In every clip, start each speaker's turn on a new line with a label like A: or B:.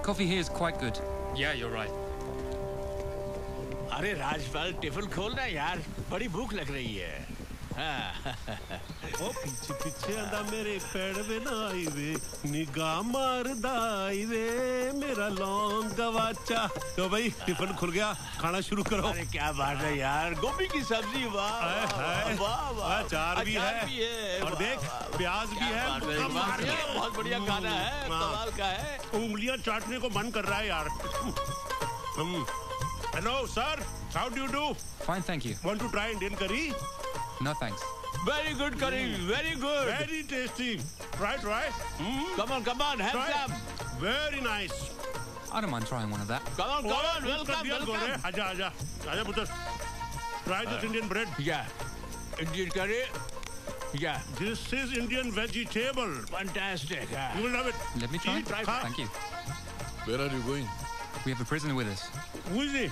A: coffee here is quite good.
B: Yeah, you're right.
C: अरे Rajpal tiffin खोलना यार, बड़ी भूख लग रही है।
D: ओ पीछे पीछे आंदा मेरे पेड़ में ना आई वे, निगाह मारदा आई वे मेरा लौंग गवाचा। तो भाई टिफिन खुल गया, खाना शुरू करो।
C: अरे क्या बात है यार, गोभी की सब्जी, वाह वाह वाह,
D: अचार भी है और देख प्याज भी है।
C: बहुत बढ़िया खाना है, कमाल का है।
D: उंगलियां चाटने को मन कर रहा है यार। Hello sir, how do you do?
A: Fine, thank you.
D: Want to try Indian curry?
A: No thanks.
C: Very good curry, very good.
D: Very tasty. Right.
C: Come on, have some.
D: Very nice.
A: I don't mind trying one of that.
C: Come on, welcome.
D: आजा पुत्र. Try this Indian bread.
C: Yeah, Indian curry. Yeah.
D: This is Indian vegetable.
C: Fantastic.
D: You will love it.
A: Let me try. Thank you.
E: Where are you going?
A: We have a prisoner with us.
D: Who is he?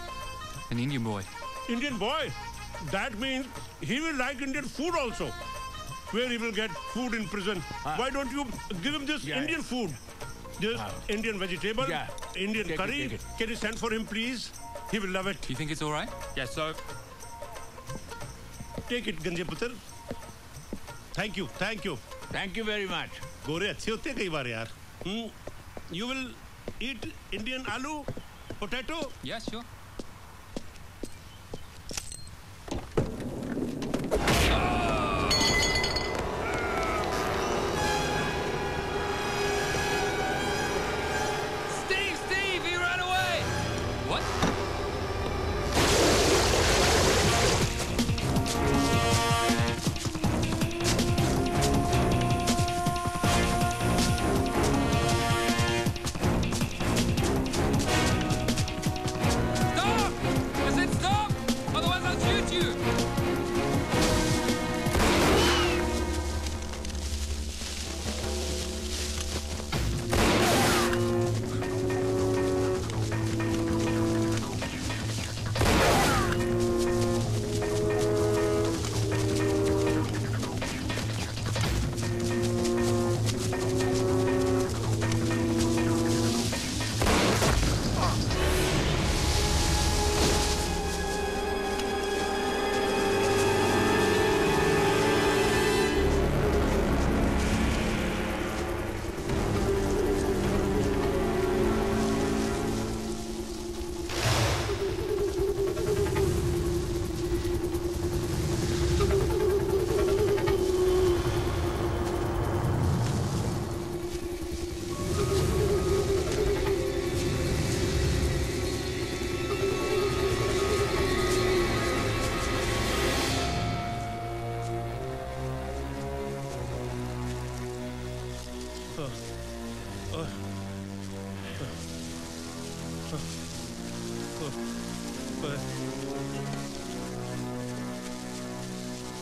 A: An Indian boy.
D: Indian boy? That means he will like Indian food also. Where he will get food in prison. Why don't you give him this Indian food? This Indian vegetable, Indian curry.
C: Take it.
D: Can you send for him, please? He will love it.
A: You think it's all right?
B: Yeah, so...
D: Take it, Ganje Putar. Thank you.
C: Thank you very much.
D: गोरे अच्छे होते हैं कई बार यार. You will eat Indian aloo, potato?
A: Yeah, sure.
B: Steve, he ran away!
A: What?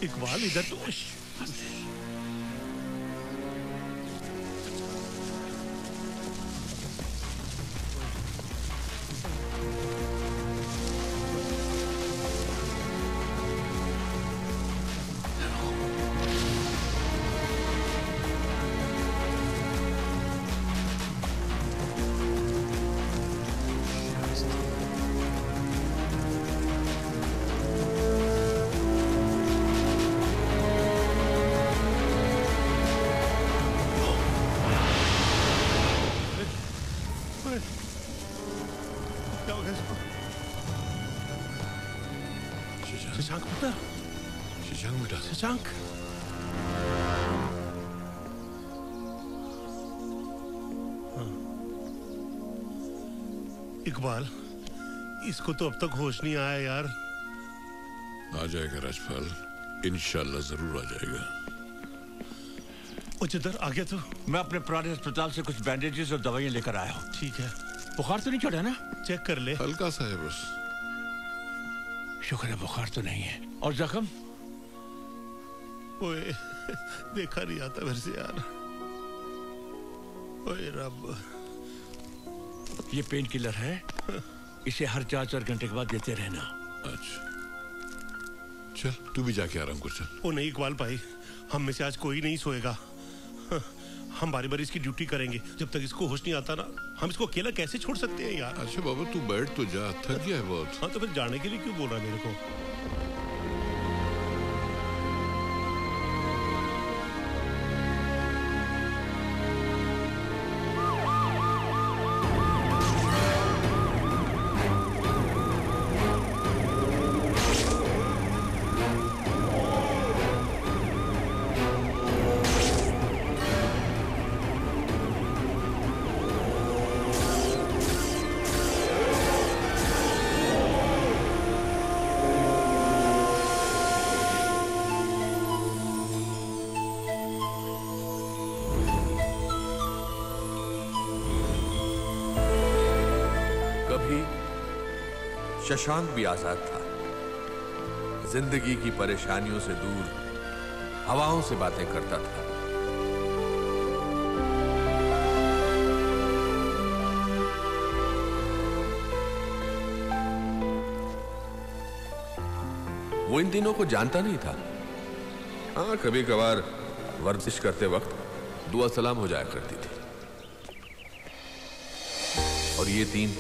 D: Iqbal इधर तो शशांक इकबाल इसको तो अब तक होश नहीं आया यार.
E: आ जाएगा राजपाल, इंशाल्लाह जरूर आ जाएगा.
D: उचितर आ गया. तो
C: मैं अपने पुराने अस्पताल से कुछ बैंडेजेस और दवाइयां लेकर आया हूँ.
D: ठीक है.
C: बुखार तो नहीं चढ़ा ना?
D: चेक कर ले.
E: हल्का सा है बस.
C: शुक्र है बुखार तो नहीं है. और जख्म?
D: ओए देखा नहीं आता मेरे से यार. ओए रब.
C: ये पेन किलर है, इसे हर 4-4 घंटे के बाद देते रहना.
E: अच्छा चल तू भी जाके आराम कर चल.
D: ओ नहीं इकबाल भाई, हम में से आज कोई नहीं सोएगा. हम बारी बारी इसकी ड्यूटी करेंगे जब तक इसको होश नहीं आता ना। हम इसको अकेला कैसे छोड़ सकते हैं यार?
E: अच्छा बाबा तू बैठ तो जा, थक गया है बहुत।
D: हाँ तो फिर जाने के लिए क्यों बोल रहा है मेरे को?
F: शशांक भी आजाद था, जिंदगी की परेशानियों से दूर हवाओं से बातें करता था। वो इन तीनों को जानता नहीं था। हाँ, कभी कभार वर्जिश करते वक्त दुआ सलाम हो जाया करती थी। और ये तीन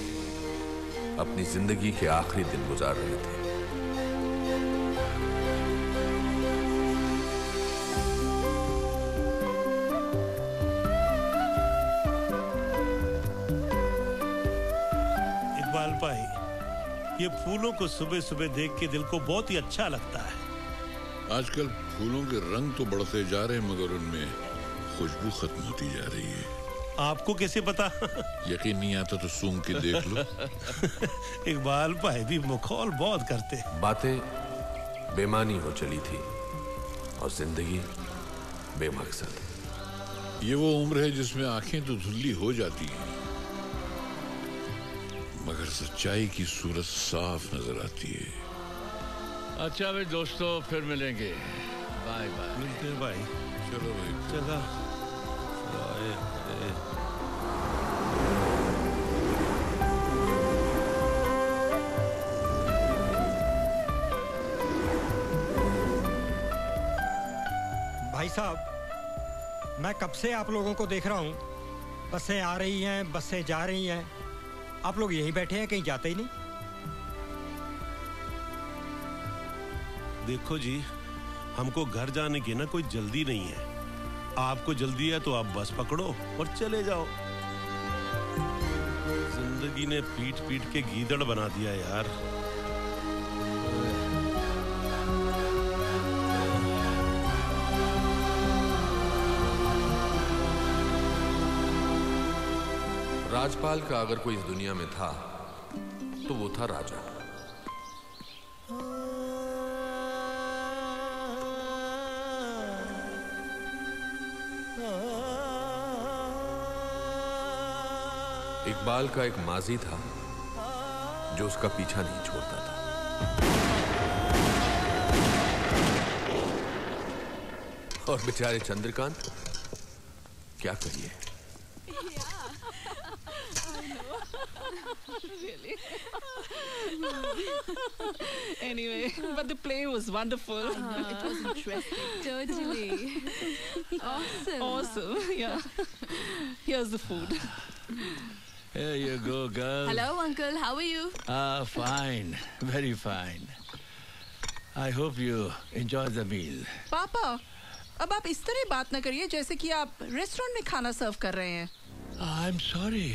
F: अपनी जिंदगी के आखिरी दिन गुजार रहे थे।
D: इकबाल भाई, ये फूलों को सुबह सुबह देख के दिल को बहुत ही अच्छा लगता है।
E: आजकल फूलों के रंग तो बढ़ते जा रहे हैं मगर उनमें खुशबू खत्म होती जा रही है।
D: आपको कैसे पता?
E: यकीन नहीं आता तो सूंघ के देख लो।
D: इकबाल भाई भी मखौल बहुत करते।
F: बातें बेमानी हो चली थी और जिंदगी बेमकसद।
E: ये वो उम्र है जिसमें आंखें तो धुंधली हो जाती हैं मगर सच्चाई की सूरत साफ नजर आती है।
C: अच्छा भाई दोस्तों, फिर मिलेंगे। Bye bye.
D: मिलते हैं भाई।
E: चलो भाई।
D: चला।
G: भाई साहब, मैं कब से आप लोगों को देख रहा हूँ। बसें आ रही हैं, बसें जा रही हैं, आप लोग यहीं बैठे हैं, कहीं जाते ही नहीं।
D: देखो जी, हमको घर जाने की ना कोई जल्दी नहीं है। आपको जल्दी है तो आप बस पकड़ो और चले जाओ। जिंदगी ने पीट पीट के गीदड़ बना दिया यार।
F: राजपाल का अगर कोई इस दुनिया में था तो वो था राजा। इकबाल का एक माजी था जो उसका पीछा नहीं छोड़ता था। और बेचारे चंद्रकांत, क्या करिए।
H: Really? Anyway, but the play was wonderful.
I: It was interesting. Totally. Awesome.
H: Awesome. Yeah. Here's the food.
C: Here you go, girl.
I: Hello, Uncle. How are you?
C: Fine. Very fine. I hope you enjoy the meal.
H: पापा, अब आप इस तरह बात न करिए जैसे कि आप रेस्टोरेंट में खाना सर्व कर रहे हैं।
C: I'm sorry.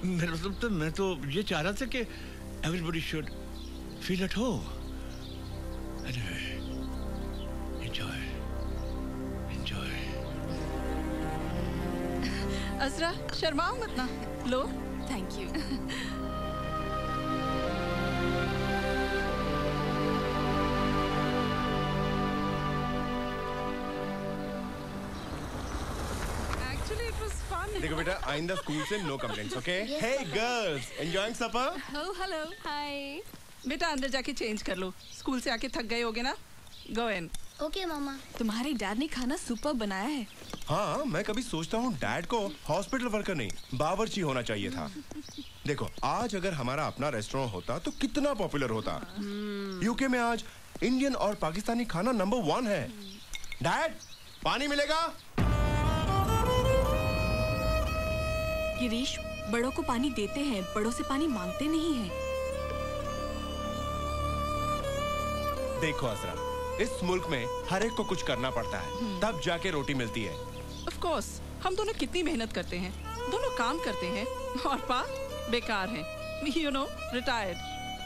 C: मेरा मतलब तो मैं तो ये चाह रहा था कि everybody should feel at home. Anyway, enjoy.
H: Azra, शर्माओ मत ना। लो।
I: Thank you.
H: Actually, it was fun.
J: देखो बेटा, आइंदा स्कूल से no complaints, okay? Hey girls, enjoying supper?
I: Oh, hello. Hi.
H: बेटा अंदर जाके चेंज कर लो। स्कूल से आके थक गए होगे ना? Go in.
I: Okay, मामा। तुम्हारे डैड ने खाना सुपर बनाया है।
J: हाँ, मैं कभी सोचता हूँ डैड को हॉस्पिटल वर्कर नहीं, बावर्ची होना चाहिए था। देखो, आज अगर हमारा अपना रेस्टोरेंट होता तो कितना पॉपुलर होता। यूके में आज इंडियन और पाकिस्तानी खाना नंबर 1 है। डैड, पानी मिलेगा?
I: गिरीश, बड़ों को पानी देते हैं, बड़ों से पानी मांगते नहीं हैं।
J: देखो असरा, इस मुल्क में हर एक को कुछ करना पड़ता है, तब जाके रोटी मिलती है।
H: ऑफ कोर्स, हम दोनों कितनी मेहनत करते हैं, दोनों काम करते हैं, और पा बेकार हैं, यू नो, रिटायर्ड।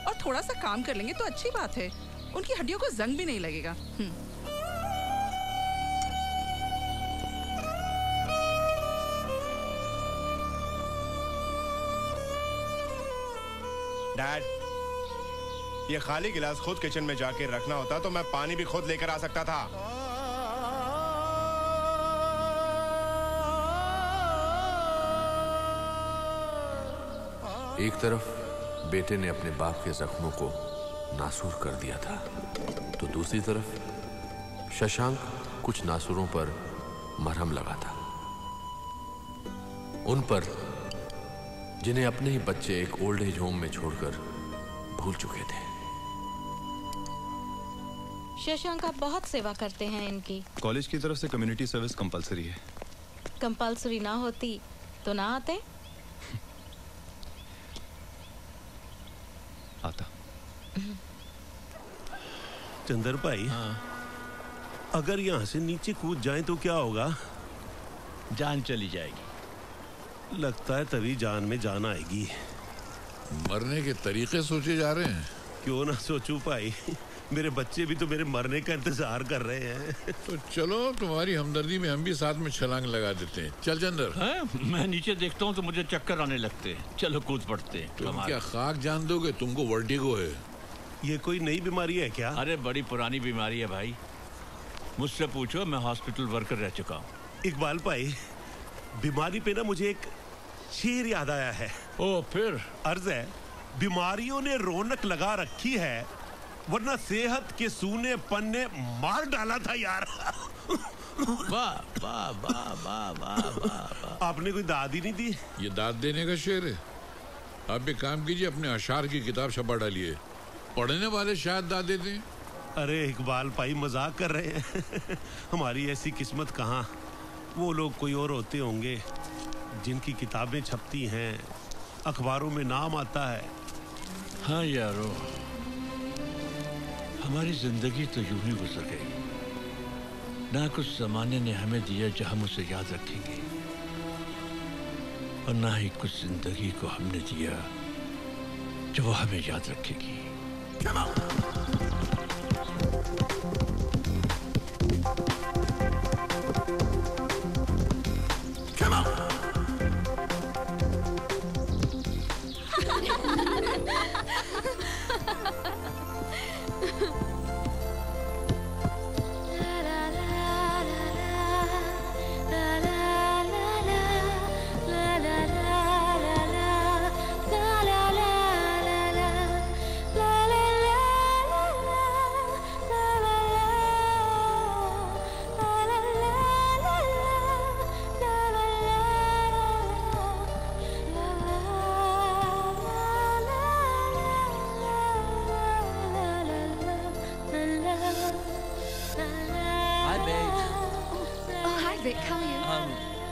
H: और थोड़ा सा काम कर लेंगे तो अच्छी बात है, उनकी हड्डियों को जंग भी नहीं लगेगा।
J: डैड, ये खाली गिलास खुद किचन में जाके रखना होता तो मैं पानी भी खुद लेकर आ सकता था।
F: एक तरफ बेटे ने अपने बाप के जख्मों को नासूर कर दिया था, तो दूसरी तरफ शशांक कुछ नासूरों पर मरहम लगा था, उन पर जिन्हें अपने ही बच्चे एक ओल्ड एज होम में छोड़कर भूल चुके थे।
K: शशांक, आप बहुत सेवा करते हैं इनकी।
L: कॉलेज की तरफ से कम्युनिटी सर्विस कंपलसरी है।
K: कंपलसरी ना होती तो ना आते।
L: आता।
M: चंदर भाई, अगर यहाँ से नीचे कूद जाएं तो क्या होगा?
C: जान चली जाएगी।
M: लगता है तभी जान में जान आएगी।
E: मरने के तरीके सोचे जा रहे हैं।
M: क्यों ना सोचूं भाई, मेरे बच्चे भी तो मेरे मरने का इंतजार कर रहे हैं।
E: तो चलो, तुम्हारी हमदर्दी में हम भी साथ में छलांग लगा देते हैं। चल चंदर।
C: मैं नीचे देखता हूँ तो मुझे चक्कर आने लगते हैं। चलो कूद पड़ते हैं।
E: तुम क्या खाक जान दोगे? तुमको वर्टिगो है।
M: ये कोई नई बीमारी है क्या?
C: अरे बड़ी पुरानी बीमारी है भाई, मुझसे पूछो, मैं हॉस्पिटल वर्कर रह चुका हूँ।
M: इकबाल भाई, बीमारी पे ना मुझे एक शेर याद आया है।
C: ओ, फिर
M: अर्ज है, बीमारियों ने रौनक लगा रखी है, वरना सेहत के सूने पन्ने मार डाला था यार।
C: वाह वाह वाह वाह वाह।
M: आपने कोई दाद ही नहीं दी?
E: ये दाद देने का शेर है। आप एक काम कीजिए, अपने अशार की किताब छपा डालिए, पढ़ने वाले शायद दाद दे दें।
M: अरे इकबाल भाई, मजाक कर रहे हैं। हमारी ऐसी किस्मत कहाँ। वो लोग कोई और होते होंगे जिनकी किताबें छपती हैं, अखबारों में नाम आता है।
C: हाँ यारो, हमारी जिंदगी तो यूं ही गुजर गई, ना कुछ जमाने ने हमें दिया जो हम उसे याद रखेंगे, और ना ही कुछ जिंदगी को हमने दिया जो वो हमें याद रखेगी।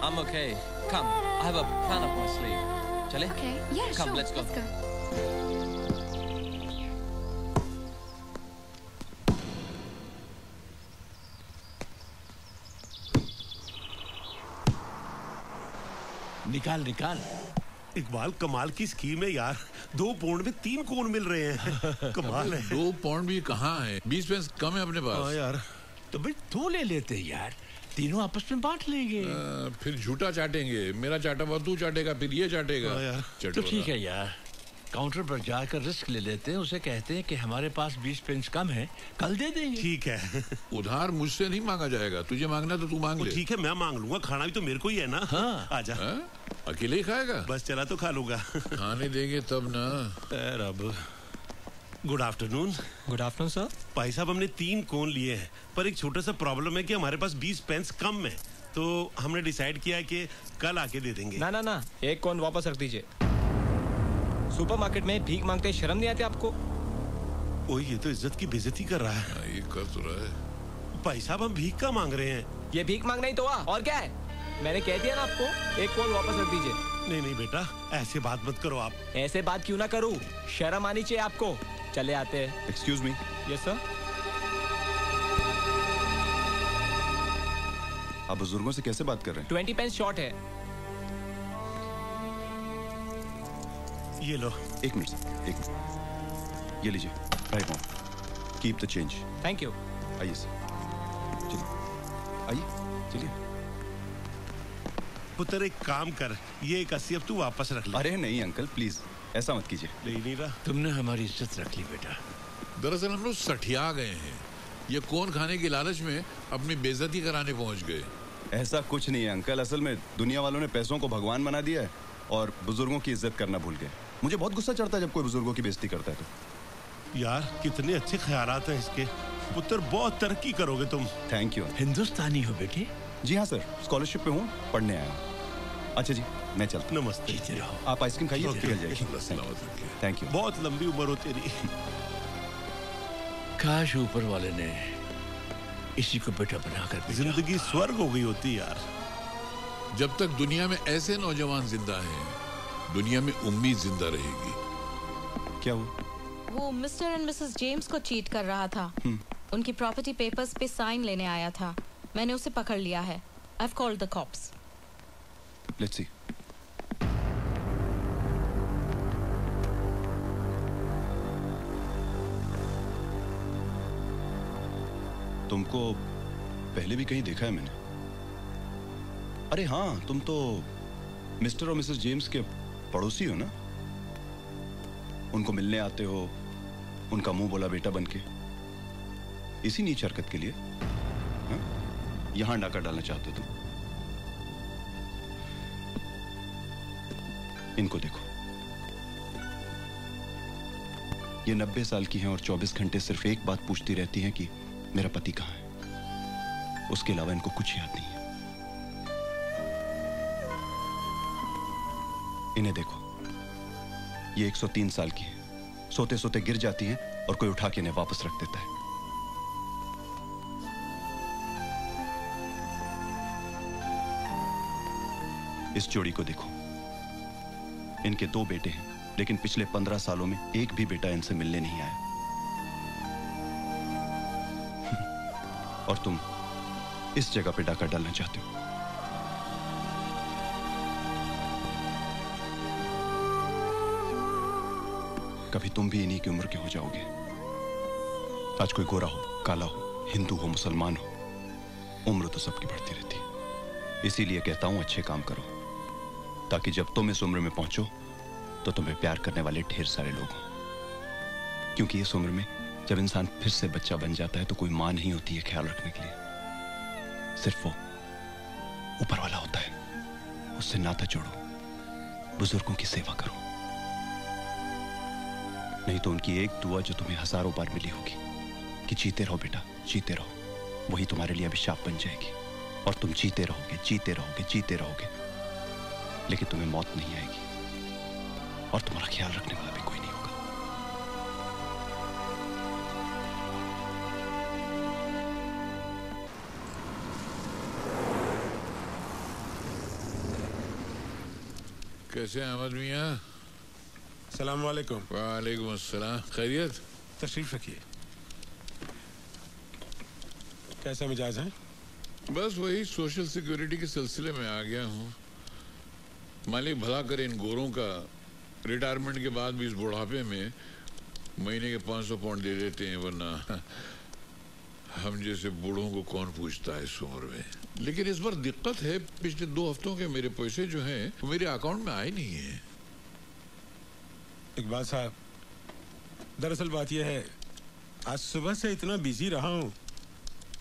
B: I'm okay. Come, I have a plan up my sleeve. Chale?
I: Okay. Yeah,
B: Come,
I: sure.
B: let's go.
C: निकाल निकाल।
M: इकबाल, कमाल की स्कीम है यार। 2 पाउंड में 3 कोन मिल रहे हैं। कमाल है।
E: 2 पाउंड भी कहाँ है? 20 पैसे कम है अपने पास।
M: हाँ यार,
C: तो भाई 2 ले लेते हैं यार, तीनों आपस में बांट लेंगे।
E: फिर झूठा चाटेंगे। मेरा चाटा हुआ तू चाटेगा, फिर ये चाटेगा।
C: तो ठीक है यार, काउंटर पर जाकर रिस्क ले लेते हैं, उसे कहते हैं कि हमारे पास 20 पेंस कम है, कल दे देंगे।
M: ठीक है।
E: उधार मुझसे नहीं मांगा जाएगा, तुझे मांगना तो तू मांग ले।
M: ठीक है, मैं मांग लूंगा, खाना भी तो मेरे को ही है ना।
C: हाँ।
M: आजा।
E: अकेले ही खाएगा?
M: बस चला तो खा लूंगा।
E: खाने देंगे तब ना।
M: रब। Good afternoon.
G: Good afternoon sir.
M: भाई साहब, हमने 3 कोन लिए हैं, पर एक छोटा सा प्रॉब्लम है कि हमारे पास 20 पेंस कम है, तो हमने डिसाइड किया है कि कल आके दे देंगे।
G: ना ना ना, 1 कोन वापस रख दीजिए। सुपरमार्केट में भीख मांगते शर्म नहीं आती आपको?
M: ओए, ये तो इज्जत की बेइज्जती कर रहा है।
E: ये कर तो रहा है।
M: भाई साहब, हम भीख का मांग रहे हैं।
G: ये भीख मांगना ही तो हुआ, और क्या है?
N: मैंने कह दिया ना आपको, एक कॉल वापस रख दीजिए।
M: नहीं नहीं बेटा, ऐसे बात मत करो आप।
N: ऐसे बात क्यों ना करूं, शर्म आनी चाहिए आपको। चले आते हैं।
L: Excuse me.
N: Yes sir.
L: आप बुजुर्गों से कैसे बात कर रहे हैं?
N: 20 पेंस शॉर्ट है।
M: ये लो।
L: एक मिनट सर, एक मिनट। ये लीजिए, right now. Keep the change.
N: Thank you.
L: आइए सर, चलिए आइए, चलिए।
M: पुत्र एक काम कर, ये 81 अब तू वापस रख ले।
L: अरे नहीं अंकल, प्लीज ऐसा मत कीजिए।
M: नहीं रहा।
C: तुमने हमारी इज्जत रख ली बेटा।
E: दरअसल हम लोग सठिया गए हैं। ये कौन खाने की लालच में अपनी बेइज्जती कराने पहुंच गए।
L: ऐसा कुछ नहीं है अंकल, असल में दुनिया वालों ने पैसों को भगवान बना दिया है और बुजुर्गों की इज्जत करना भूल गए। मुझे बहुत गुस्सा चढ़ता है जब कोई बुजुर्गों की बेइज्जती करता है तो।
M: यार कितने अच्छे ख्यालात हैं इसके। पुत्र बहुत तरक्की करोगे तुम।
L: Thank you.
C: हिंदुस्तानी हो बेटे?
L: जी हाँ सर, स्कॉलरशिप पे हूँ, पढ़ने आया हूँ। अच्छा जी, मैं चलता हूँ।
M: नमस्ते।
L: आप आइसक्रीम खाइए, निकल जाएगी। Thank you.
M: बहुत लंबी उम्र हो तेरी।
C: काश ऊपर वाले ने इसी को बेटा बनाकर
M: जिंदगी स्वर्ग हो गई होती यार।
E: जब तक दुनिया में ऐसे नौजवान जिंदा हैं, दुनिया में उम्मीद जिंदा रहेगी।
L: क्या हुआ?
K: वो मिस्टर एंड मिसेस जेम्स को चीट कर रहा था। उनकी प्रॉपर्टी पेपर्स पे साइन लेने आया था। मैंने उसे पकड़ लिया है। I have called the cops.
L: Let's see. तुमको पहले भी कहीं देखा है मैंने। अरे हाँ, तुम तो मिस्टर और मिसेस जेम्स के पड़ोसी हो ना? उनको मिलने आते हो, उनका मुंह बोला बेटा बनके। इसी नीच हरकत के लिए यहां डाका डालना चाहते हो तुम। इनको देखो, ये 90 साल की हैं और 24 घंटे सिर्फ एक बात पूछती रहती हैं कि मेरा पति कहाँ है। उसके अलावा इनको कुछ याद नहीं है। इन्हें देखो, ये 103 साल की है। सोते सोते गिर जाती हैं और कोई उठा के इन्हें वापस रख देता है। इस जोड़ी को देखो, इनके 2 बेटे हैं, लेकिन पिछले 15 सालों में एक भी बेटा इनसे मिलने नहीं आया। और तुम इस जगह पे डाका डालना चाहते हो। कभी तुम भी इन्हीं की उम्र के हो जाओगे। आज कोई गोरा हो, काला हो, हिंदू हो, मुसलमान हो, उम्र तो सबकी बढ़ती रहती है। इसीलिए कहता हूं अच्छे काम करो, ताकि जब तुम इस उम्र में पहुंचो तो तुम्हें प्यार करने वाले ढेर सारे लोग हों। क्योंकि इस उम्र में जब इंसान फिर से बच्चा बन जाता है तो कोई मां नहीं होती है ख्याल रखने के लिए। सिर्फ वो ऊपर वाला होता है। उससे नाता जोड़ो, बुजुर्गों की सेवा करो। नहीं तो उनकी एक दुआ जो तुम्हें हजारों बार मिली होगी कि जीते रहो बेटा, जीते रहो, वही तुम्हारे लिए अभिशाप बन जाएगी। और तुम जीते रहोगे, जीते रहोगे, जीते रहोगे, लेकिन तुम्हें मौत नहीं आएगी और तुम्हारा ख्याल रखने वाला भी कोई नहीं होगा।
E: कैसे अहमद मियाँ?
D: सलाम वालेकुम।
E: वालेकुम अस्सलाम। खैरियत?
D: तशरीफ रखिए। कैसा मिजाज है?
E: बस वही सोशल सिक्योरिटी के सिलसिले में आ गया हूँ। मालिक भला करे इन गोरों का, रिटायरमेंट के बाद भी इस बुढ़ापे में महीने के 500 पाउंड दे देते हैं, वरना हम जैसे बूढ़ों को कौन पूछता है इस उम्र में। लेकिन इस बार दिक्कत है, पिछले 2 हफ्तों के मेरे पैसे जो हैं वो मेरे अकाउंट में आए नहीं हैं।
D: इकबाल साहब, दरअसल बात यह है, आज सुबह से इतना बिजी रहा हूँ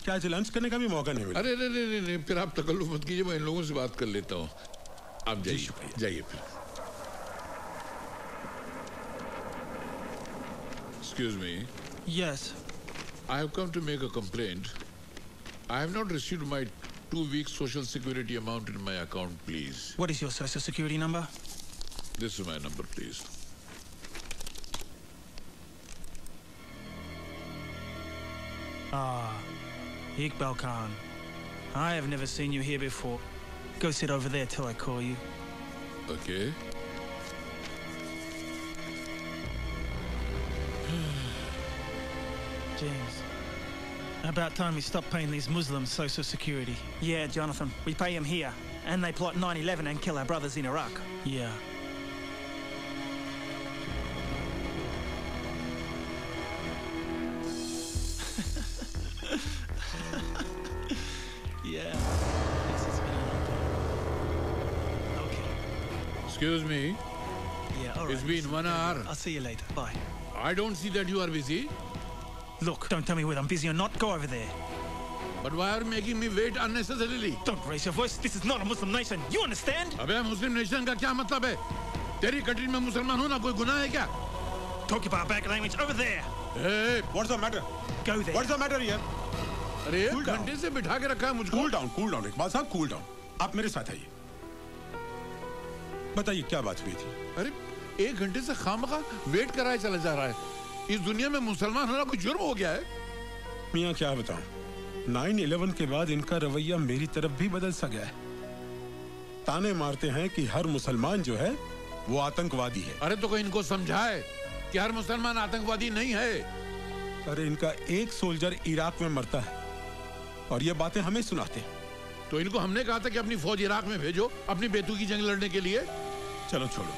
D: कि आज लंच करने का भी मौका नहीं मिला।
E: अरे नहीं, फिर आप तकल्लुफ मत कीजिए, मैं इन लोगों से बात कर लेता हूँ। आप जाइए, जाइए फिर। Excuse me.
O: Yes.
E: I have come to make a complaint. I have not received my 2 weeks social security amount in my account, please.
O: What is your social security number?
E: This is my number, please.
O: Iqbal Khan. I have never seen you here before. Go sit over there till I call you.
E: Okay.
O: James, about time we stopped paying these Muslims Social Security.
N: Yeah, Jonathan, we pay them here. And they plot 9/11 and kill our brothers in Iraq.
O: Yeah. Yeah. This is gonna okay.
E: Excuse me.
O: Yeah, all right.
E: It's been 1 hour.
O: I'll see you later. Bye.
E: I don't see that you are busy.
O: Look, don't tell me whether I'm busy or not. Go over there.
E: But why are you making me wait unnecessarily?
O: Don't raise your voice. This is not a Muslim nation. You understand?
E: अबे मुस्लिम nation का क्या मतलब है? तेरी country में मुसलमान होना कोई गुनाह है क्या?
O: Talk about back language over there.
E: Hey,
J: what's the matter?
O: Go there.
J: What's the matter here?
E: अरे घंटे से बिठा के रखा है मुझको।
J: Cool down, इकबाल साहब, cool down. आप मेरे साथ आइए। बताइए क्या बात हुई थी?
E: अरे 1 घंटे से खामखा वेट कराए चला जा रहा है। इस दुनिया में मुसलमान होना कोई जुर्म हो गया है?
D: मियाँ क्या बताऊं? 9/11 के बाद इनका रवैया मेरी तरफ भी बदल सा गया है। ताने मारते हैं कि हर मुसलमान जो है वो आतंकवादी है।
E: अरे तो कोई इनको समझाए कि हर मुसलमान आतंकवादी नहीं है।
D: अरे इनका एक सोल्जर इराक में मरता है और ये बातें हमें सुनाते हैं।
E: तो इनको हमने कहा था कि अपनी फौज इराक में भेजो अपनी बेतुकी जंग लड़ने के लिए।
D: चलो छोड़ो,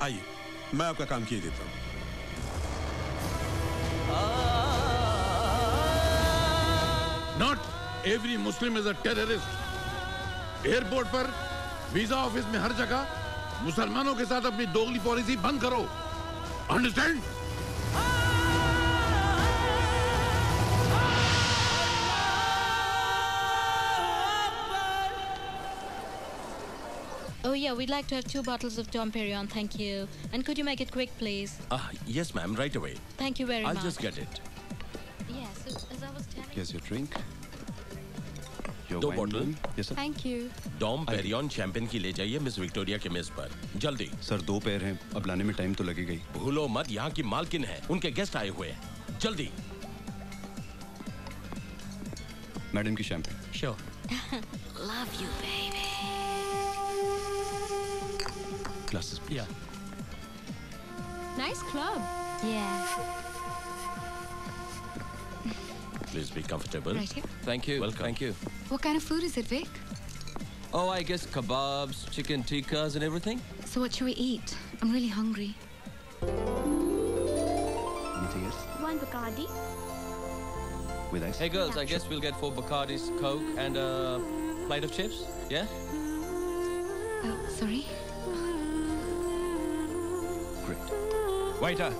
D: आइए मैं आपका काम किए देता हूँ।
E: Not every Muslim is a terrorist. Airport पर, वीजा ऑफिस में, हर जगह मुसलमानों के साथ अपनी दोगली पॉलिसी बंद करो। Understand?
K: Oh yeah, we'd like to have 2 bottles of Dom Perignon, thank you. And could you make it quick, please?
P: Yes, ma'am, right away.
K: Thank you very much.
P: I'll just get it.
K: Yes, as I was telling.
L: Here's your drink. Your
P: 2
L: wine,
P: bottle.
L: ma'am. Yes, sir.
K: Thank you.
P: Dom Perignon champagne की ले जाइए miss Victoria के मेज पर जल्दी।
L: Sir 2 पैर हैं, अब लाने में टाइम तो लगेगा ही।
P: भूलो मत, यहाँ की मालकिन है, उनके गेस्ट आए हुए हैं। जल्दी।
L: मैडम की champagne.
P: Sure.
K: Love you, baby.
L: Glasses, please.
P: Yeah.
I: Nice club.
K: Yeah.
P: Please be comfortable.
I: Right here.
B: Thank you.
P: Welcome.
B: Thank you.
I: What kind of food is it, Vic?
B: Oh, I guess kebabs, chicken tikkas and everything.
I: So what should we eat? I'm really hungry.
L: Anything else?
Q: One Bacardi.
L: With ice?
B: Hey girls, I guess we'll get 4 Bacardis, Coke and a plate of chips. Yeah?
I: Sorry?
L: Great.
B: Waiter.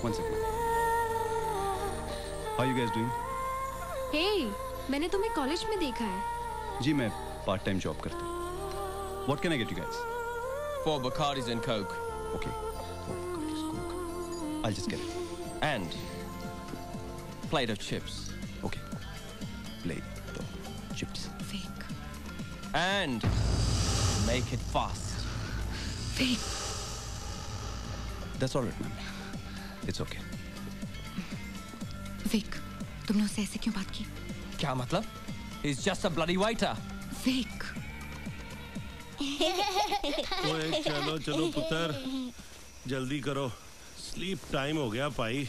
L: One second. How are you guys doing?
I: Hey, मैंने तुम्हें college में देखा है।
L: जी मैं part time job करता हूँ। What can I get you guys?
B: 4 Bacardis and Coke.
L: Okay. 4 Bacardis, Coke. I'll just get it.
B: And plate of chips.
L: Okay. Plate of chips.
I: Vic.
B: And make it fast.
I: Vic.
L: That's all right, ma'am. It's okay.
I: Vic, तुमने उससे ऐसे क्यों बात की?
B: क्या मतलब? He's just a bloody waiter.
I: Vic.
M: ओए चलो चलो पुत्र, जल्दी करो, स्लीप टाइम हो गया भाई।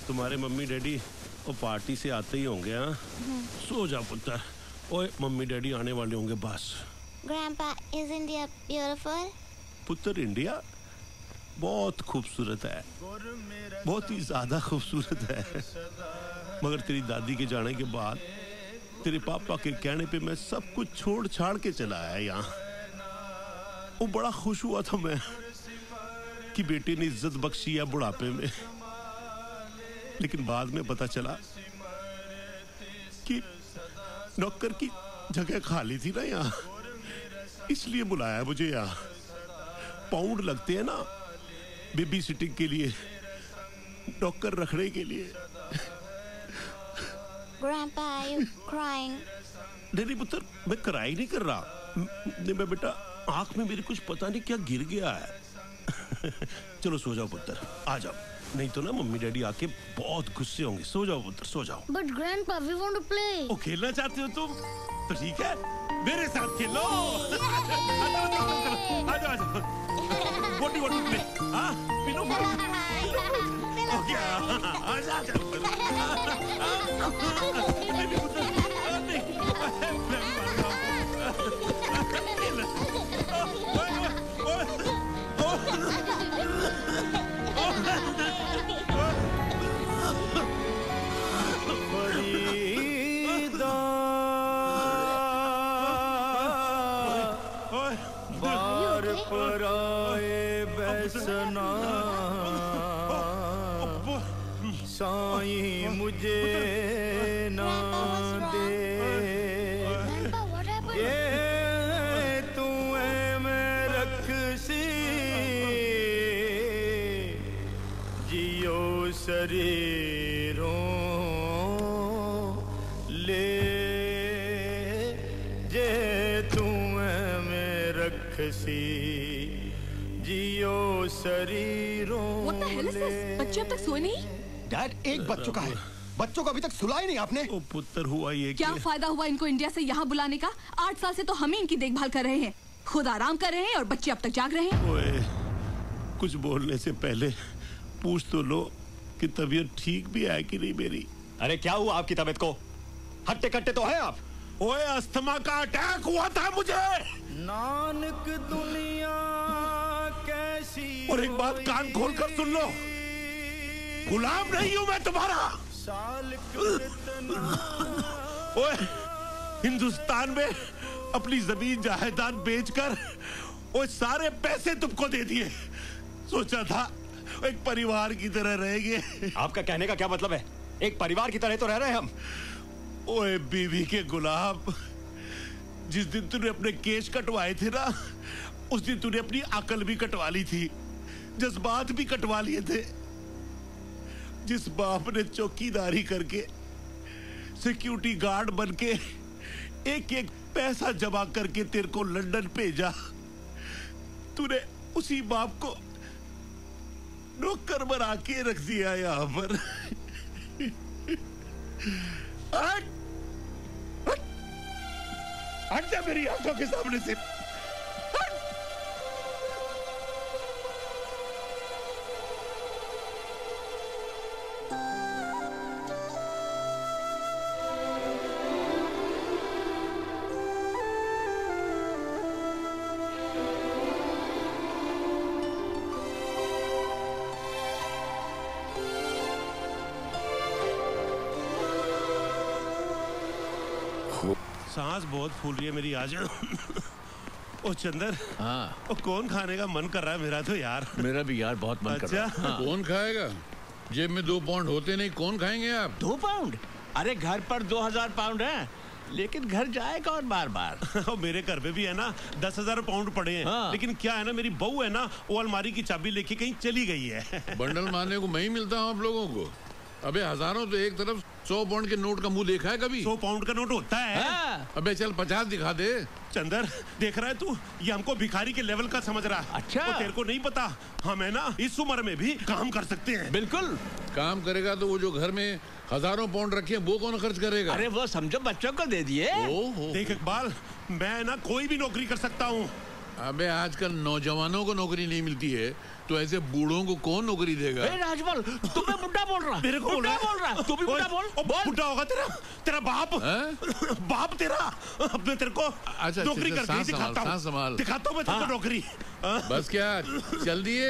M: तुम्हारे मम्मी डैडी वो पार्टी से आते ही होंगे। हाँ, सो जा पुत्र। ओए मम्मी डैडी आने वाले होंगे बस।
Q: Grandpa, is India beautiful?
M: पुत्र इंडिया बहुत खूबसूरत है, बहुत ही ज्यादा खूबसूरत है। मगर तेरी दादी के जाने के बाद तेरे पापा के कहने पे मैं सब कुछ छोड़ छाड़ के चला आया यहाँ। वो बड़ा खुश हुआ था मैं कि बेटे ने इज्जत बख्शी है बुढ़ापे में, लेकिन बाद में पता चला कि नौकर की जगह खाली थी ना यहाँ, इसलिए बुलाया मुझे यहाँ। पाउंड लगते हैं ना बेबी सिटिंग के लिए, नौकर रखने के लिए।
Q: Grandpa, are you crying?
M: नहीं पुत्र, मैं कराई नहीं कर रहा। नहीं मैं बेटा, आंख में मेरे कुछ पता नहीं क्या गिर गया है। चलो सो जाओ पुत्र, आ जाओ।
D: नहीं तो ना मम्मी डैडी आके बहुत गुस्से होंगे। सो जाओ पुत्र, सो जाओ।
R: But grandpa, we want to play.
D: ओ खेलना चाहते हो तुम? तो ठीक है, मेरे साथ खेलो। आ जाओ। What do you want to play? हाँ, पिनो पाओ। ओके, आजा।
S: बार पर आए बैसना साईं मुझे ना दे ये तू है मैं रखसी जियो शरीरों ले जे तू है मैं रखसी जियो शरीरों।
I: What the hell is this? बच्चे अब तक सोए नहीं?
T: डैड, एक बज चुका है, बच्चों को अभी तक सुलाया नहीं आपने।
D: ओ पुत्र, हुआ ये
I: क्या फायदा हुआ इनको इंडिया से यहाँ बुलाने का? 8 साल से तो हम ही इनकी देखभाल कर रहे हैं, खुद आराम कर रहे हैं और बच्चे अब तक जाग रहे हैं।
D: ओए, कुछ बोलने से पहले पूछ तो लो कि तबीयत ठीक भी है कि नहीं मेरी।
G: अरे क्या हुआ आपकी तबीयत को? हट्टे कट्टे तो है आप।
D: ओए, अस्थमा का अटैक हुआ था मुझे।
S: नानक दुनिया कैसी।
D: और एक बात कान खोल कर सुन लो, गुलाम नहीं हूं मैं तुम्हारा। ओए, हिंदुस्तान में अपनी जमीन जायदाद बेचकर ओए सारे पैसे तुमको दे दिए। सोचा था एक परिवार की तरह रहेंगे।
G: आपका कहने का क्या मतलब है? एक परिवार की तरह तो रह रहे हैं हम।
D: ओए बीवी के गुलाम, जिस दिन तूने अपने केश कटवाए थे ना, उस दिन तूने अपनी अकल भी कटवा ली थी, जज्बात भी कटवा लिए थे। जिस बाप ने चौकीदारी करके सिक्योरिटी गार्ड बनके एक एक पैसा जमा करके तेरे को लंदन भेजा, तूने उसी बाप को नौकर बना के रख दिया यहां पर। हट जा मेरी आंखों के सामने से। सांस बहुत फूल रही है मेरी आज। ओ चंदर,
E: हाँ,
D: ओ कौन खाने का मन कर रहा है मेरा तो यार।
E: मेरा भी यार बहुत मन कर रहा है। हाँ। कौन खाएगा? जेब में 2 पाउंड होते नहीं, कौन खाएंगे आप?
P: 2 पाउंड? अरे घर पर 2000 पाउंड है, लेकिन घर जाए कौन बार बार।
D: मेरे घर पे भी है ना 10,000 पाउंड पड़े हैं। हाँ। लेकिन क्या है ना, मेरी बहू है ना, वो अलमारी की चाबी लेके कहीं चली गई है।
E: बंडल मारने को मैं ही मिलता हूँ आप लोगों को। अबे हजारों तो एक तरफ, 100 पाउंड के नोट का मुंह देखा है कभी?
D: 100 पाउंड का नोट होता है।
E: हाँ। अबे चल 50 दिखा दे।
D: चंदर, देख रहा है तू, ये हमको भिखारी के लेवल का समझ रहा है।
P: अच्छा,
D: तो तेरे को नहीं पता, हम है ना इस उम्र में भी काम कर सकते हैं।
P: बिल्कुल
E: काम करेगा तो वो जो घर में हजारों पाउंड रखे वो कौन खर्च करेगा?
P: अरे वो समझो बच्चों को दे दिए।
D: देख इकबाल, मैं ना कोई भी नौकरी कर सकता हूँ।
E: अबे आजकल नौजवानों को नौकरी नहीं मिलती है, तो ऐसे बूढ़ों को कौन नौकरी देगा?
P: राजमल, तुम्हें बुड्ढा बोल रहा।
D: मेरे को
P: बुड्ढा बोल रहा। तू भी बुड्ढा बोल।
D: बुड्ढा होगा तेरा बाप। बाप तेरा। अब मैं तेरे को नौकरी करके दिखाता हूँ। दिखाता हूँ मैं तेरे को नौकरी।
E: बस क्या चल दिए?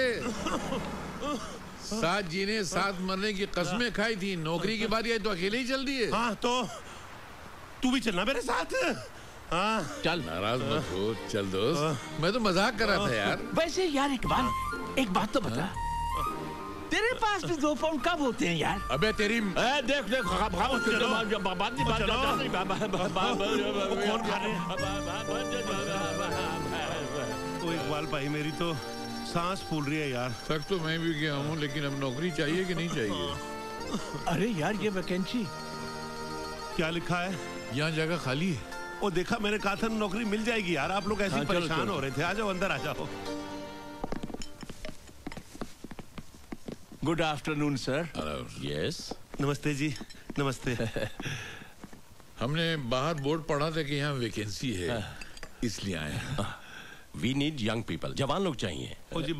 E: साथ जीने साथ मरने की कस्में खाई थी, नौकरी की बारी आई तो अकेले ही चल दिए।
D: हाँ तो तू भी चलना मेरे साथ। हाँ
E: चल, नाराज मत हो, चल दोस्त, मैं तो मजाक कर रहा था यार।
P: वैसे यार इकबाल, एक बात तो बता, तेरे पास भी 2 पाउंड कब होते हैं यार?
E: अबे तेरी
P: देख
D: इकबाल भाई, मेरी तो सांस फूल रही है यार।
E: थक तो मैं भी गया हूँ, लेकिन अब नौकरी चाहिए कि नहीं चाहिए?
P: अरे यार ये वैकेंसी
D: क्या लिखा है?
E: यहाँ जगह खाली है।
D: वो देखा, मैंने कहा था नौकरी मिल जाएगी यार। आप लोग ऐसे ही परेशान हो रहे थे। आ जाओ अंदर, आ जाओ।
P: Good afternoon, sir.
E: Yes.
M: नमस्ते जी, नमस्ते।
E: हमने बाहर बोर्ड पढ़ा था कि यहाँ वैकेंसी है, इसलिए आए हैं।
U: We need young people. जवान लोग चाहिए।
M: ओ जी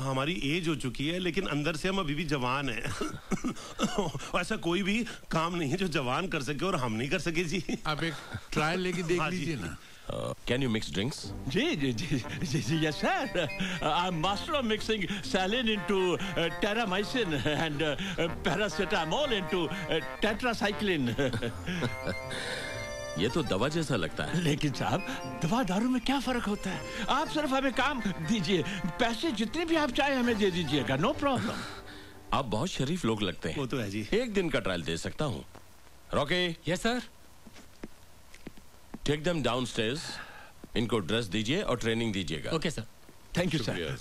M: हमारी एज हो चुकी है, लेकिन अंदर से हम अभी भी जवान हैं। ऐसा कोई भी काम नहीं है जो जवान कर सके और हम नहीं कर सके जी।
E: आप एक ट्रायल लेके देख लीजिए ना।
U: Can you mix drinks?
P: Ji, yes sir. I'm master of mixing saline into terramycin and paracetamol into tetracycline.
U: ये तो दवा जैसा लगता है।
P: लेकिन साहब, दवा दारू में क्या फर्क होता है? आप सिर्फ हमें काम दीजिए, पैसे जितने भी आप चाहे हमें दे दीजिएगा, नो प्रॉब्लम।
U: आप बहुत शरीफ लोग लगते हैं।
M: वो तो है जी।
U: एक दिन का ट्रायल दे सकता हूँ। Rocky.
A: Yes sir.
U: Take them downstairs, इनको ड्रेस दीजिए और ट्रेनिंग दीजिएगा।
A: Okay sir.
P: Thank you sir.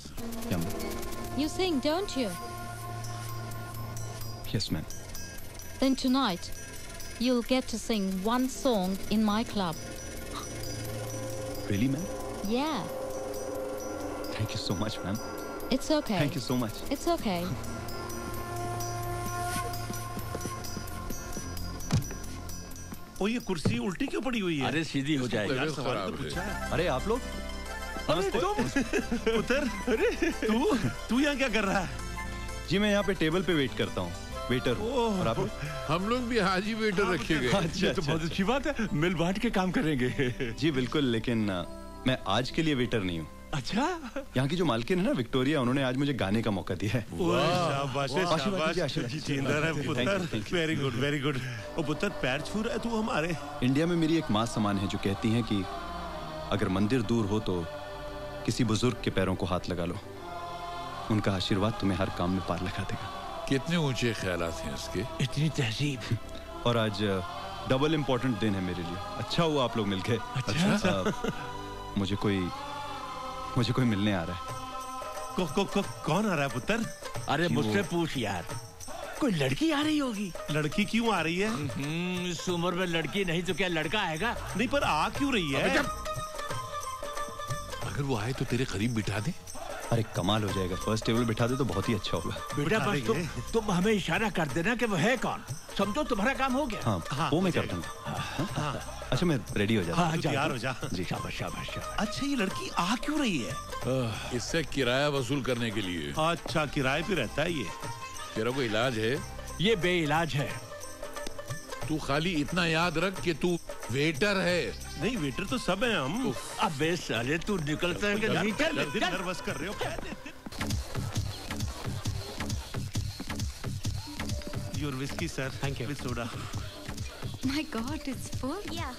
K: You sing, don't you?
L: Yes, ma'am.
K: Then tonight, you'll get to sing one song in my club.
L: Really, ma'am?
K: Yeah.
L: Thank you so much, ma'am.
K: It's okay.
L: Thank you so much.
K: It's okay.
M: ओ ये कुर्सी उल्टी क्यों पड़ी हुई है?
P: अरे सीधी हो जाएगी।
M: यार सवाल तो पूछा।
L: अरे आप लोग?
M: अरे तुम पुत्र, अरे तू यहाँ क्या कर रहा है?
L: जी मैं यहाँ पे टेबल पे वेट करता हूँ, वेटर। और आप लोग?
E: हम लोग भी हाजी वेटर रखे गए।
L: अच्छा,
P: तो बहुत अच्छी बात है, मिल बांट के काम करेंगे।
L: जी बिल्कुल, लेकिन मैं आज के लिए वेटर नहीं हूँ।
P: अच्छा?
L: यहाँ की जो मालकिन है ना विक्टोरिया, उन्होंने आज मुझे गाने का मौका दिया है।
M: शाबाश जिंदा रहे पुत्र। Very good, very good. ओ पुत्र, पैर छू रहा है तू हमारे।
L: इंडिया में मेरी एक माँ समान है जो कहती हैं कि अगर मंदिर दूर हो तो किसी बुजुर्ग के पैरों को हाथ लगा लो, उनका आशीर्वाद तुम्हें हर काम में पार लगा देगा।
E: कितने ऊंचे ख्यालात हैं इसके।
P: इतनी तहजीब।
L: और आज डबल इम्पोर्टेंट दिन है मेरे लिए। अच्छा हुआ आप लोग मिल गए।
P: अच्छा?
L: मुझे कोई मिलने आ रहा है।
M: कौन आ रहा है पुत्र?
P: अरे मुझसे पूछ यार, कोई लड़की आ रही होगी।
M: लड़की क्यों आ रही है?
P: इस उम्र में लड़की नहीं तो क्या लड़का आएगा?
M: नहीं पर आ क्यों रही है?
E: अगर वो आए तो तेरे करीब बिठा दे।
L: अरे कमाल हो जाएगा, फर्स्ट टेबल बिठा दे तो बहुत ही अच्छा होगा।
P: बेटा बस तुम हमें इशारा कर देना कि वो है कौन, समझो तुम्हारा काम हो गया।
L: हाँ, वो मैं कर दूंगा। अच्छा मैं रेडी हो जाता हूँ।
M: तैयार हो जा।
L: जी
P: शाबाश शाबाश शाबाश।
M: अच्छा ये लड़की आ क्यों रही है?
E: इससे किराया वसूल करने के लिए।
M: अच्छा किराए पे रहता है ये।
E: तेरा कोई इलाज है?
P: ये बेइलाज है।
E: तू खाली इतना याद रख कि तू वेटर है।
M: नहीं वेटर तो सब है हम।
P: अबे साले तू निकलता है कि नहीं?
M: चल नर्वस कर रहे हो। Your whisky sir. Thank you. With soda.
I: My God, it's full.
Q: Yeah.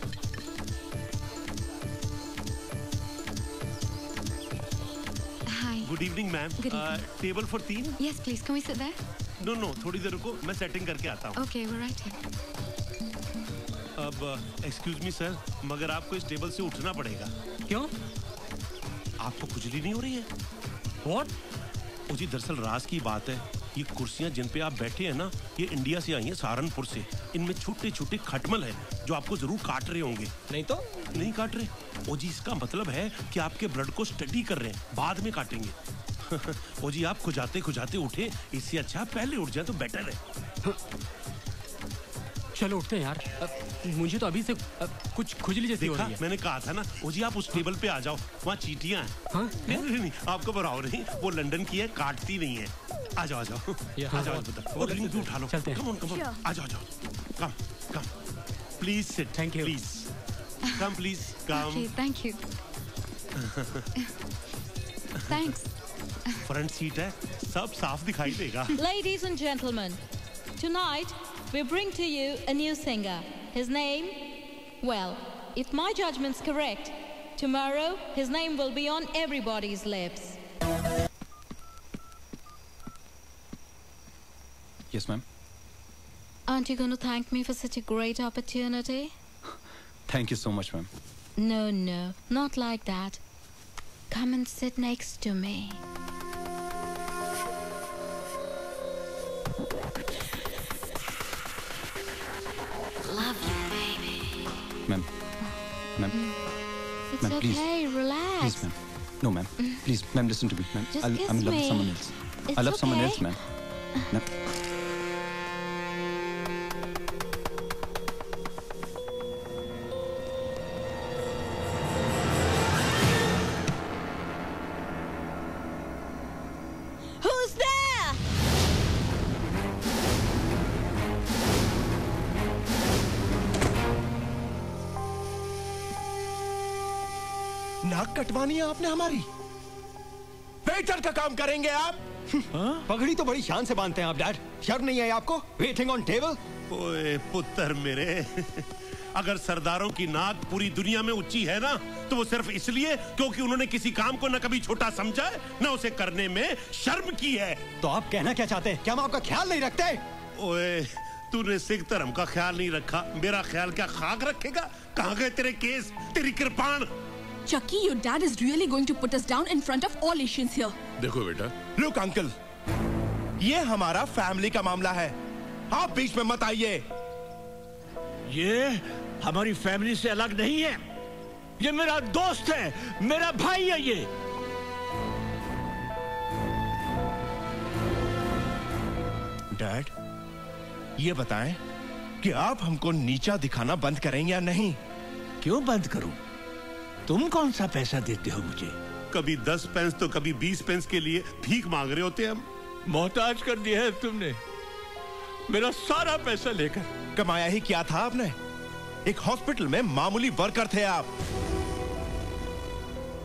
I: Hi.
M: Good evening ma'am.
I: Good evening.
M: Table for 3?
I: Yes, please. Can we sit there?
M: No थोड़ी देर रुको, मैं सेटिंग करके आता हूँ।
I: Okay, we're right here.
M: अब excuse me sir, मगर आपको इस टेबल से उठना पड़ेगा।
P: क्यों?
M: आपको खुजली नहीं हो रही है?
P: What?
M: ओ जी दरअसल राज की बात है, ये कुर्सियां जिन पे आप बैठे हैं ना, ये इंडिया से आई हैं, सहारनपुर से। इनमें छोटे छोटे खटमल हैं जो आपको जरूर काट रहे होंगे।
B: नहीं तो
M: नहीं काट रहे? ओ जी इसका मतलब है कि आपके ब्लड को स्टडी कर रहे हैं, बाद में काटेंगे। ओ जी आप खुजाते खुजाते उठे, इससे अच्छा पहले उठ जाए तो बेटर है।
A: चलो उठते हैं यार, मुझे तो अभी से कुछ खुजली जैसी हो रही है।
M: मैंने कहा था ना। ओ जी आप उस टेबल पे आ जाओ, वहाँ चींटियां हैं।
A: हाँ?
M: नहीं आपको घबराओ नहीं, वो लंदन की है, काटती नहीं है। आ जाओ आ जाओ आ जाओ पुत्र, वो ड्रिंक भी उठा लो।
A: चलते हैं।
M: कम ऑन आ जाओ come please sit.
A: Thank you.
M: Please come please come.
I: Okay, thank you. Thanks.
M: Front seat है, सब साफ दिखाई देगा।
K: Ladies and gentlemen, tonight we bring to you a new singer. His name, well, if my judgment's correct, tomorrow his name will be on everybody's lips.
L: Yes, ma'am.
K: Aren't you going to thank me for such a great opportunity?
L: Thank you so much, ma'am.
K: No, not like that. Come and sit next to me. Love you, baby.
L: Ma'am.
K: It's
L: Ma'am, please.
K: okay, relax.
L: Please, ma'am. No, ma'am. Please, ma'am, listen to me, ma'am.
K: Just
L: I'm
K: kiss
L: in love
K: me.
L: with someone else.
K: It's
L: I love someone
K: okay.
L: else, ma'am.
K: Who's there?
J: नाक कटवानी है आपने हमारी? Waiter का काम करेंगे आप?
G: पगड़ी तो बड़ी शान से बांधते हैं आप डैड। शर्म नहीं है आपको? Waiting on table.
M: ओए पुत्र मेरे, अगर सरदारों की नाक पूरी दुनिया में ऊंची है ना, तो वो सिर्फ इसलिए क्योंकि उन्होंने किसी काम को न कभी छोटा समझा है, न उसे करने में शर्म की है।
G: तो आप कहना क्या चाहते हैं? क्या हम आपका ख्याल नहीं रखते?
M: ओए, तूने सिख धर्म का ख्याल नहीं रखा, मेरा ख्याल क्या खाक रखेगा? कहाँ गए तेरे केस, तेरी कृपाण?
I: Chucky, your dad is really going to put us down in front of all Asians here.
E: देखो बेटा,
J: लुक अंकल, ये हमारा फैमिली का मामला है, आप बीच में मत आइए।
P: ये हमारी फैमिली से अलग नहीं है, ये मेरा दोस्त है, मेरा भाई है ये।
J: डैड, ये बताएं कि आप हमको नीचा दिखाना बंद करेंगे या नहीं?
P: क्यों बंद करूं? तुम कौन सा पैसा देते हो मुझे?
M: कभी 10 पेंस तो कभी 20 पेंस के लिए भीख मांग रहे होते हम।
P: मोहताज कर दिया है तुमने मेरा सारा पैसा लेकर।
J: कमाया ही क्या था आपने? एक हॉस्पिटल में मामूली वर्कर थे आप।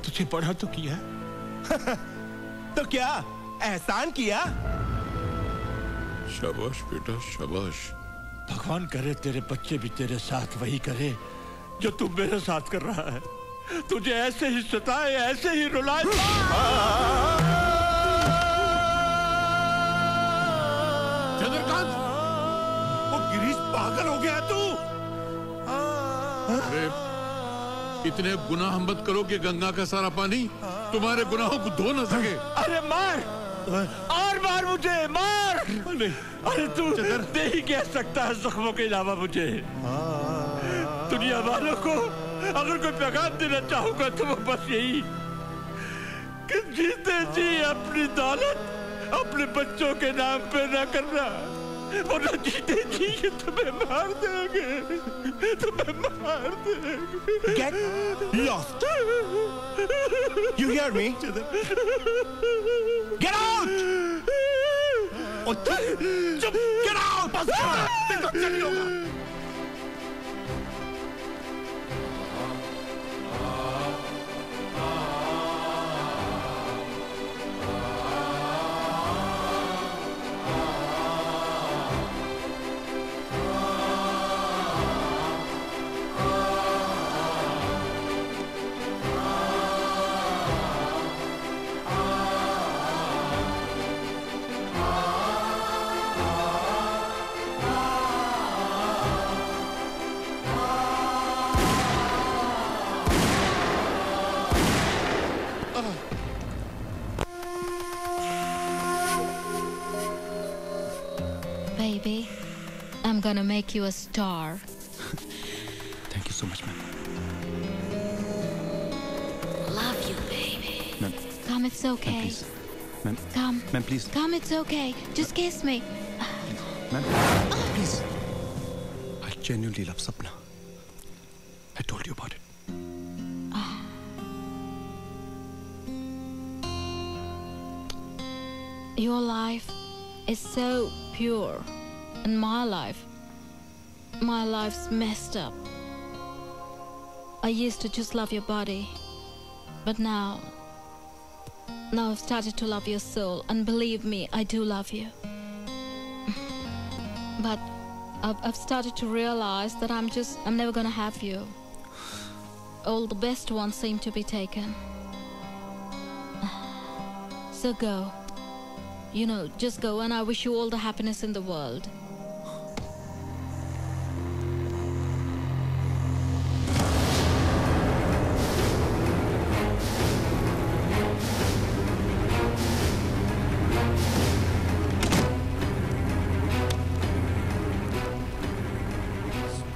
P: तुझे पढ़ा तो किया
J: तो क्या एहसान किया?
E: शाबाश बेटा, शाबाश।
P: भगवान करे तेरे बच्चे भी तेरे साथ वही करे जो तू मेरे साथ कर रहा है। तुझे ऐसे ही सताए, ऐसे ही रुलाए।
M: चंद्रकांत, वो गिरीश पागल हो गया तू।
E: अरे इतने गुनाह मत करो कि गंगा का सारा पानी तुम्हारे गुनाहों को धो न सके।
P: अरे मार और मार मुझे, मार। अरे तू दे ही क्या सकता है जख्मों के अलावा मुझे? दुनिया वालों को अगर कोई पैगाम देना चाहूंगा तो वो बस यही कि जीते जी अपनी दौलत अपने बच्चों के नाम पे न करना, वरना जीते जी ये तुम्हें मार देंगे, तुम्हें मार देंगे।
J: Get lost. You hear me? Get out! चुप, get out! बस देखो चली होगा।
K: Baby, I'm gonna make you a star.
L: Thank you so much, ma'am.
K: Love you, baby.
L: Ma'am,
K: Come, it's okay.
L: ma'am, please. Ma'am,
K: Come.
L: ma'am, please.
K: Come, it's okay. Just kiss me.
L: Ma'am, please. I genuinely love Sapna. I told you about it.
K: Your life is so pure, and my life's messed up. I used to just love your body, but now I've started to love your soul, and believe me, I do love you. But I've started to realize that I'm never gonna have you. All the best ones seem to be taken. So go. You know, just go, and I wish you all the happiness in the world.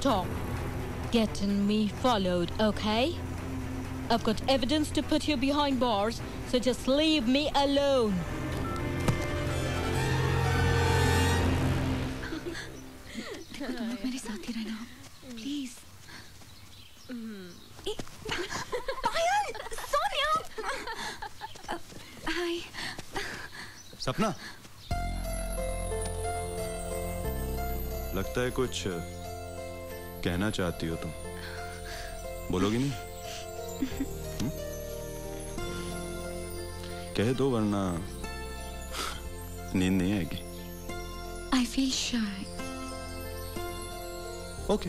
K: Stop getting me followed, okay? I've got evidence to put you behind bars, so just leave me alone.
H: आप मेरे साथ ही रहना please. पायल, सोनिया। हाय।
L: सपना, लगता है कुछ कहना चाहती हो तुम, बोलोगी नहीं? कह दो वरना नींद नहीं आएगी।
H: I feel shy.
L: ओके,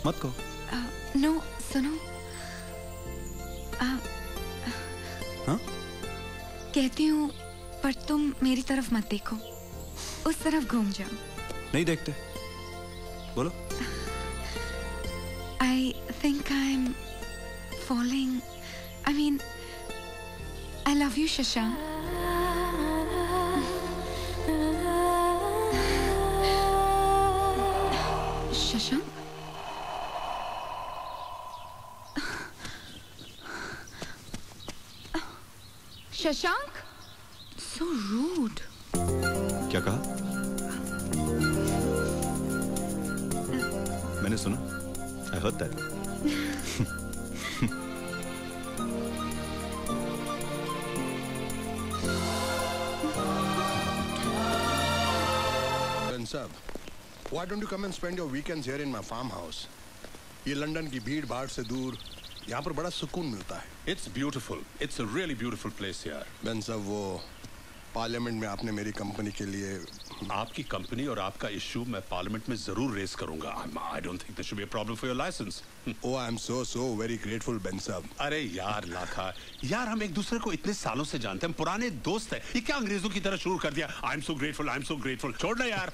L: मत कहो।
H: नो, सुनो।
L: हाँ?
H: कहती हूँ पर तुम मेरी तरफ मत देखो, उस तरफ घूम जाओ।
L: नहीं देखते, बोलो।
H: I think I'm falling. I mean, I love you, Shashank. Shashank? Shashank? So rude.
L: क्या कहा? मैंने सुना। I heard that.
V: Sir, why don't you come and spend your weekends here in my farmhouse? ये लंदन की भीड़ भाड़ से दूर यहाँ पर बड़ा सुकून मिलता है।
W: It's beautiful. It's a really beautiful place here.
V: Ben साहब, वो पार्लियामेंट में आपने मेरी कंपनी के लिए
W: आपकी कंपनी और आपका इश्यू मैं पार्लियामेंट में जरूर रेस करूंगा। I don't think there should be a problem for your license.
V: Oh, I'm so very grateful, Ben साहब।
W: अरे यार लाखा, यार हम एक दूसरे को इतने सालों से जानते हैं, पुराने दोस्त हैं। ये क्या अंग्रेजों की तरह शुरू कर दिया? I'm so grateful. छोड़ ना यार।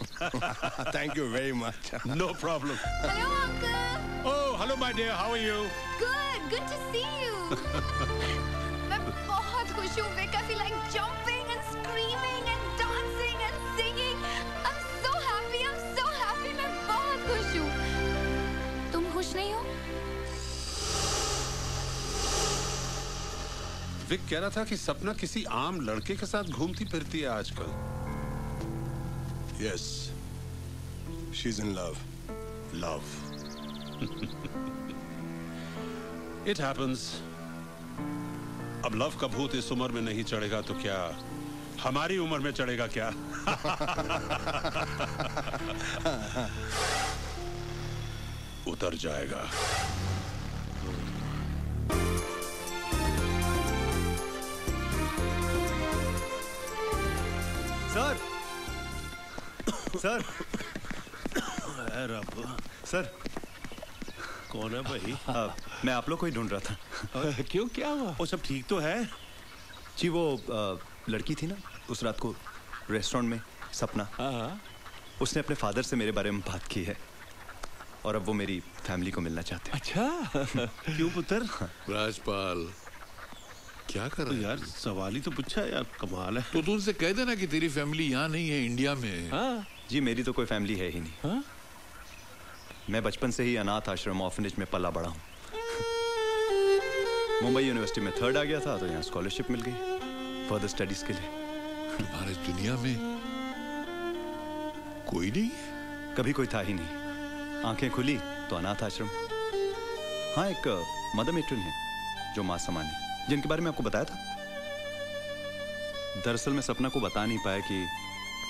V: Thank you very much.
W: No problem.
Q: Hello, Uncle.
W: Oh, hello my dear. How are you?
Q: Good to see you. मैं बहुत खुश हूँ, Vic. I feel like jumping and screaming and dancing and singing. I'm so happy. मैं बहुत खुश हूँ।
H: तुम खुश नहीं हो?
W: विक कह रहा था कि सपना किसी आम लड़के के साथ घूमती फिरती है आजकल।
V: Yes, she's in love.
W: Love. It happens. अब लव का भूत इस उम्र में नहीं चढ़ेगा तो क्या हमारी उम्र में चढ़ेगा क्या? उतर जाएगा।
L: सर
M: सर कौन है भाई?
L: मैं आप लोग को ही ढूंढ रहा था।
M: क्यों, क्या हुआ? वो सब ठीक तो है
L: जी? वो लड़की थी ना उस रात को रेस्टोरेंट में, सपना। उसने अपने फादर से मेरे बारे में बात की है और अब वो मेरी फैमिली को मिलना चाहते हैं।
M: अच्छा। क्यों पुत्र?
E: राजपाल क्या कर रहे
M: यार? सवाल ही तो पूछा यार, कमाल है।
E: तो तू उनसे कह देना कि तेरी फैमिली यहाँ नहीं है, इंडिया में है।
L: हाँ? जी मेरी तो कोई फैमिली है ही नहीं। हाँ? मैं बचपन से ही अनाथ आश्रम ऑर्फनेज में पला बड़ा हूँ। मुंबई यूनिवर्सिटी में 3rd आ गया था तो यहाँ स्कॉलरशिप मिल गई फर्दर स्टडीज के लिए।
E: तुम्हारे दुनिया में कोई नहीं?
L: कभी कोई था ही नहीं। आंखें खुली तो अनाथ आश्रम। हाँ, एक मदर मेट्रन है जो माँ समान है, जिनके बारे में आपको बताया था। दरअसल मैं सपना को बता नहीं पाया कि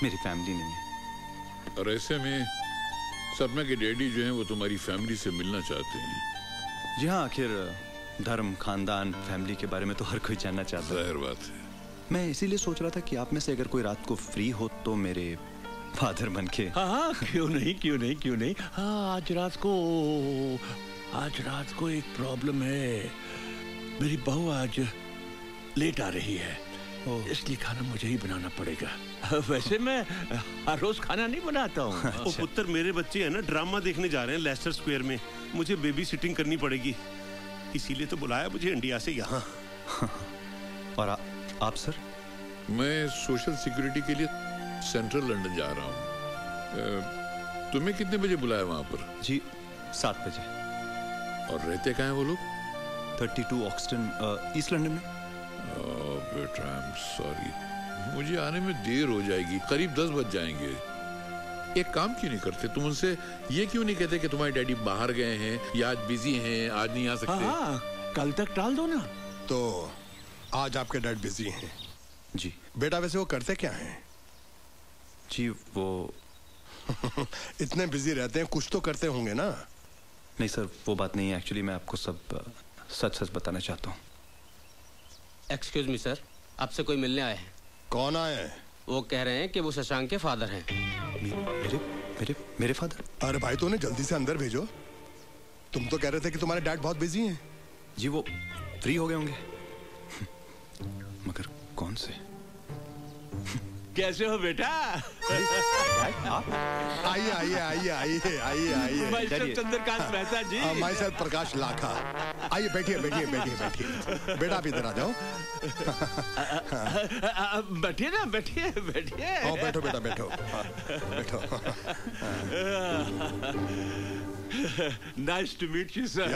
L: मेरी फैमिली नहीं है।
E: और ऐसे में सपना के डैडी जो हैं वो तुम्हारी फैमिली से मिलना चाहते हैं।
L: जी हाँ, आखिर धर्म, खानदान, फैमिली के बारे में तो हर कोई जानना चाहता है।
E: जाहिर बात है।
L: मैं इसीलिए सोच रहा था कि आप में से अगर कोई रात को फ्री हो तो मेरे फादर बन के।
C: हाँ, क्यों नहीं। हाँ, आज रात को एक प्रॉब्लम है। मेरी बहू आज लेट आ रही है, इसलिए खाना मुझे ही बनाना पड़ेगा। वैसे मैं हर रोज खाना नहीं बनाता हूँ।
M: अच्छा। पुत्र, मेरे बच्चे है ना ड्रामा देखने जा रहे हैं लेस्टर स्क्वायर में। मुझे बेबी सिटिंग करनी पड़ेगी, इसीलिए तो बुलाया मुझे इंडिया से यहाँ।
L: और आप सर?
E: मैं सोशल सिक्योरिटी के लिए सेंट्रल लंदन जा रहा हूँ। तुम्हें कितने बजे बुलाया वहाँ पर?
L: जी 7 बजे।
E: और रहते कहाँ हैं वो लोग?
L: 32 ऑक्सटन, ईस्ट लंदन में।
E: बेटा, आई एम सॉरी, मुझे आने में देर हो जाएगी, करीब 10 बज जाएंगे। एक काम क्यों नहीं करते तुम उनसे ये क्यों नहीं कहते कि तुम्हारे डैडी बाहर गए हैं या आज बिजी हैं, आज नहीं आ सकते?
P: हाँ, कल तक टाल दो ना।
V: तो आज आपके डैड बिजी हैं?
L: जी।
V: बेटा वैसे वो करते क्या हैं?
L: जी वो
V: इतने बिजी रहते हैं, कुछ तो करते होंगे ना?
L: नहीं सर, वो बात नहीं है। एक्चुअली मैं आपको सब सच सच बताना चाहता हूँ।
F: एक्सक्यूज मी सर, आपसे कोई मिलने आए हैं।
V: कौन आए हैं?
F: वो कह रहे हैं कि वो शशांक के फादर हैं।
L: मेरे फादर?
V: अरे भाई तो उन्हें जल्दी से अंदर भेजो। तुम तो कह रहे थे कि तुम्हारे डैड बहुत बिजी हैं।
L: जी वो फ्री हो गए होंगे। मगर कौन से?
P: कैसे हो बेटा?
V: आइए आइए आइए आइए आइए आइए।
P: भाई चंद्रकांत मेहता जी।
V: मैं सर प्रकाश लाखा। आइए बैठिए बैठिए बैठिए बैठिए। बेटा आप इधर आ जाओ।
P: बैठिए ना, बैठिए बैठिए।
V: बैठो बेटा बैठो बैठो।
P: Nice to meet you sir.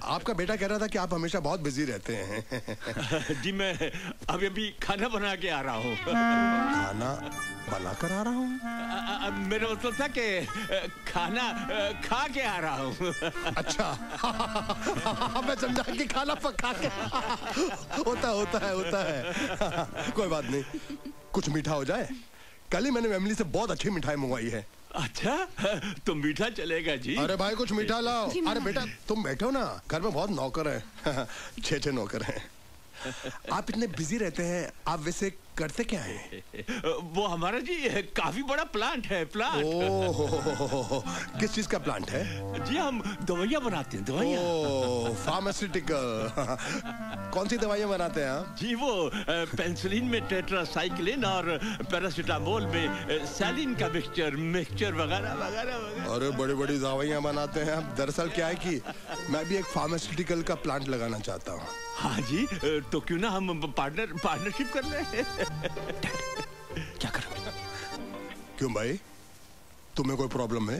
V: आपका बेटा कह रहा था कि आप हमेशा बहुत बिजी रहते हैं।
P: जी मैं अभी अभी खाना बना के आ रहा हूँ।
V: खाना बना कर आ रहा हूँ?
P: मेरा मतलब था कि खाना खा के आ रहा हूँ।
V: अच्छा मैं समझा कि खाना पका के। होता है। कोई बात नहीं, कुछ मीठा हो जाए। कल ही मैंने फैमिली से बहुत अच्छी मिठाई मंगवाई है।
P: अच्छा तो मीठा चलेगा जी।
V: अरे भाई कुछ मीठा लाओ। अरे बेटा तुम बैठो ना, घर में बहुत नौकर हैं। 6 नौकर हैं। आप इतने बिजी रहते हैं, आप वैसे करते क्या हैं?
P: वो हमारा जी काफी बड़ा प्लांट है। प्लांट?
V: ओह, किस चीज का प्लांट है?
P: जी हम दवाइयाँ बनाते हैं। दवाइयाँ?
V: फार्मास्यूटिकल। कौन सी दवाइयाँ बनाते हैं आप?
P: जी वो पेंसिलिन में टेट्रासाइक्लिन और पैरासीटामोल में सैलिन का मिक्सचर वगैरह वगैरह।
V: अरे बड़ी बड़ी दवाइयाँ बनाते हैं आप। दरअसल क्या है कि मैं भी एक फार्मास्यूटिकल का प्लांट लगाना चाहता हूँ।
P: हाँ जी, तो क्यों ना हम पार्टनरशिप कर लें?
L: क्या करोगे?
V: क्यों भाई, तुम्हें कोई प्रॉब्लम है?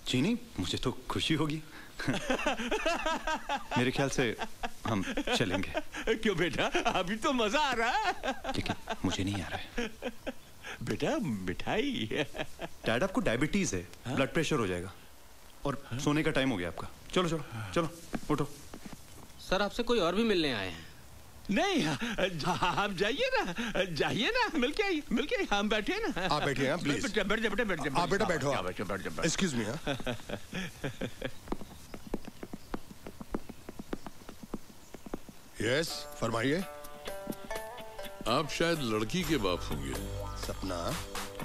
L: जी नहीं, मुझे तो खुशी होगी। मेरे ख्याल से हम चलेंगे।
P: क्यों बेटा, अभी तो मजा आ रहा है।
L: लेकिन मुझे नहीं आ रहा है।
P: बेटा मिठाई।
L: डैड आपको डायबिटीज है, ब्लड प्रेशर हो जाएगा और सोने का टाइम हो गया आपका। चलो चलो चलो उठो।
F: सर आपसे कोई और भी मिलने आए हैं।
P: नहीं आप जाइए ना, मिलके आइए। हम बैठे ना।
V: आप बैठिए ना प्लीज।
P: बैठ जा।
V: आप बेटा बैठो। Excuse me. यस फरमाइए।
E: आप शायद लड़की के बाप होंगे।
V: सपना?